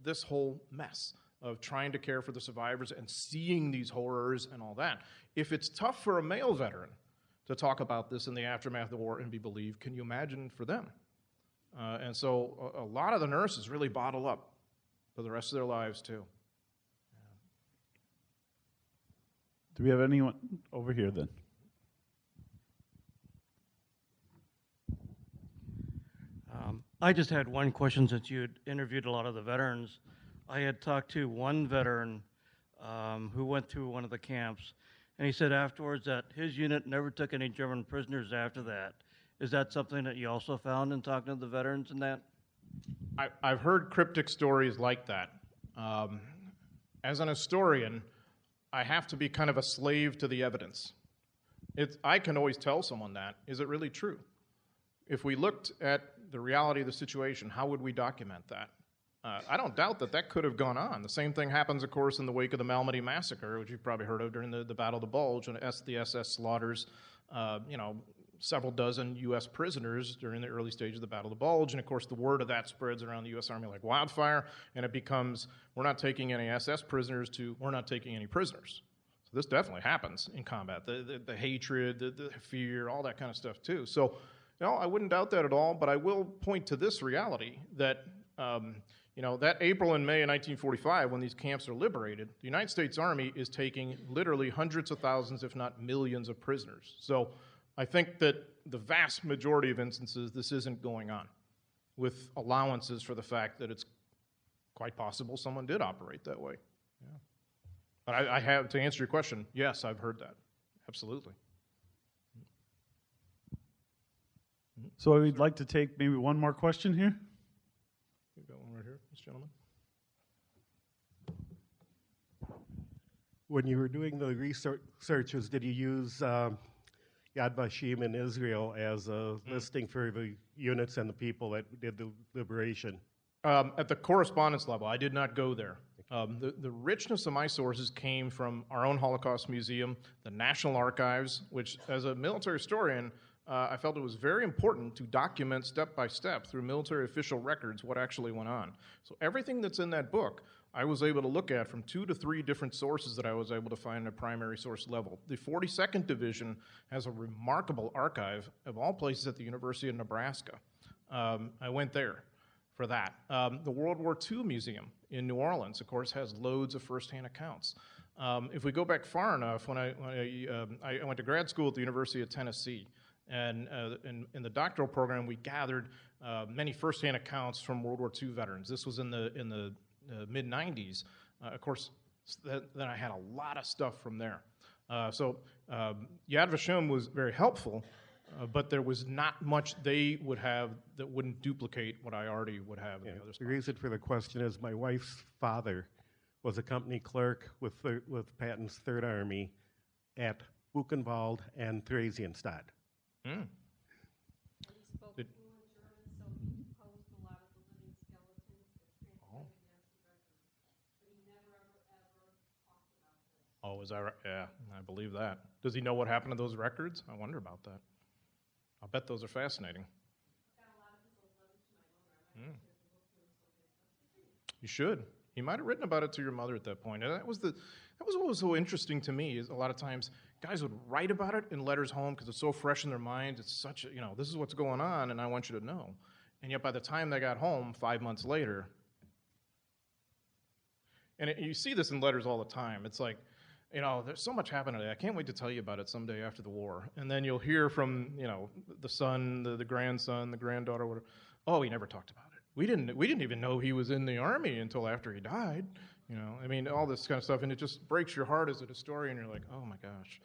this whole mess of trying to care for the survivors and seeing these horrors and all that. If it's tough for a male veteran to talk about this in the aftermath of the war and be believed, can you imagine for them? And so a lot of the nurses really bottle up for the rest of their lives, too. Do we have anyone over here then? I just had one question since you had interviewed a lot of the veterans. I had talked to one veteran who went through one of the camps, and he said afterwards that his unit never took any German prisoners after that. Is that something that you also found in talking to the veterans in that? I've heard cryptic stories like that. As an historian, I have to be kind of a slave to the evidence. I can always tell someone that. Is it really true? If we looked at the reality of the situation, how would we document that? I don't doubt that could have gone on. The same thing happens, of course, in the wake of the Malmedy Massacre, which you've probably heard of during the Battle of the Bulge, and the SS slaughters, several dozen U.S. prisoners during the early stage of the Battle of the Bulge. And, of course, the word of that spreads around the U.S. Army like wildfire, and it becomes, we're not taking any SS prisoners to, we're not taking any prisoners. So this definitely happens in combat, the hatred, the fear, all that kind of stuff, too. So, I wouldn't doubt that at all, but I will point to this reality that, that April and May of 1945, when these camps are liberated, the United States Army is taking literally hundreds of thousands, if not millions, of prisoners. So I think that the vast majority of instances, this isn't going on, with allowances for the fact that it's quite possible someone did operate that way. Yeah. But I have, to answer your question, yes, I've heard that. Absolutely. So we'd like to take maybe one more question here. We've got one right here, this gentleman. When you were doing the researches, did you use Yad Vashem in Israel as a listing for the units and the people that did the liberation? At the correspondence level, I did not go there. The richness of my sources came from our own Holocaust Museum, the National Archives, which, as a military historian, I felt it was very important to document step by step through military official records what actually went on. So everything that's in that book, I was able to look at from 2 to 3 different sources that I was able to find at a primary source level. The 42nd Division has a remarkable archive of all places at the University of Nebraska. I went there for that. The World War II Museum in New Orleans, of course, has loads of firsthand accounts. If we go back far enough, when I went to grad school at the University of Tennessee, and in the doctoral program, we gathered many firsthand accounts from World War II veterans. This was in the mid-'90s. Of course, then I had a lot of stuff from there. So Yad Vashem was very helpful, but there was not much they would have that wouldn't duplicate what I already would have in the other spots. The reason for the question is my wife's father was a company clerk with Patton's Third Army at Buchenwald and Theresienstadt. Mm. He spoke fluent German, so he posed a lot of the living skeletons that translated master records. But he never, ever talked about this. Oh, Oh, is that right? Yeah, I believe that. Does he know what happened to those records? I wonder about that. I'll bet those are fascinating. You should. You might have written about it to your mother at that point. And that was what was so interesting to me. Is a lot of times guys would write about it in letters home because it's so fresh in their minds. It's such this is what's going on, and I want you to know. And yet by the time they got home, 5 months later, and you see this in letters all the time. It's like, there's so much happened today. I can't wait to tell you about it someday after the war. And then you'll hear from, the son, the grandson, the granddaughter, whatever. Oh, he never talked about it. We didn't even know he was in the army until after he died. All this kind of stuff, and it just breaks your heart as a historian. You're like, oh my gosh.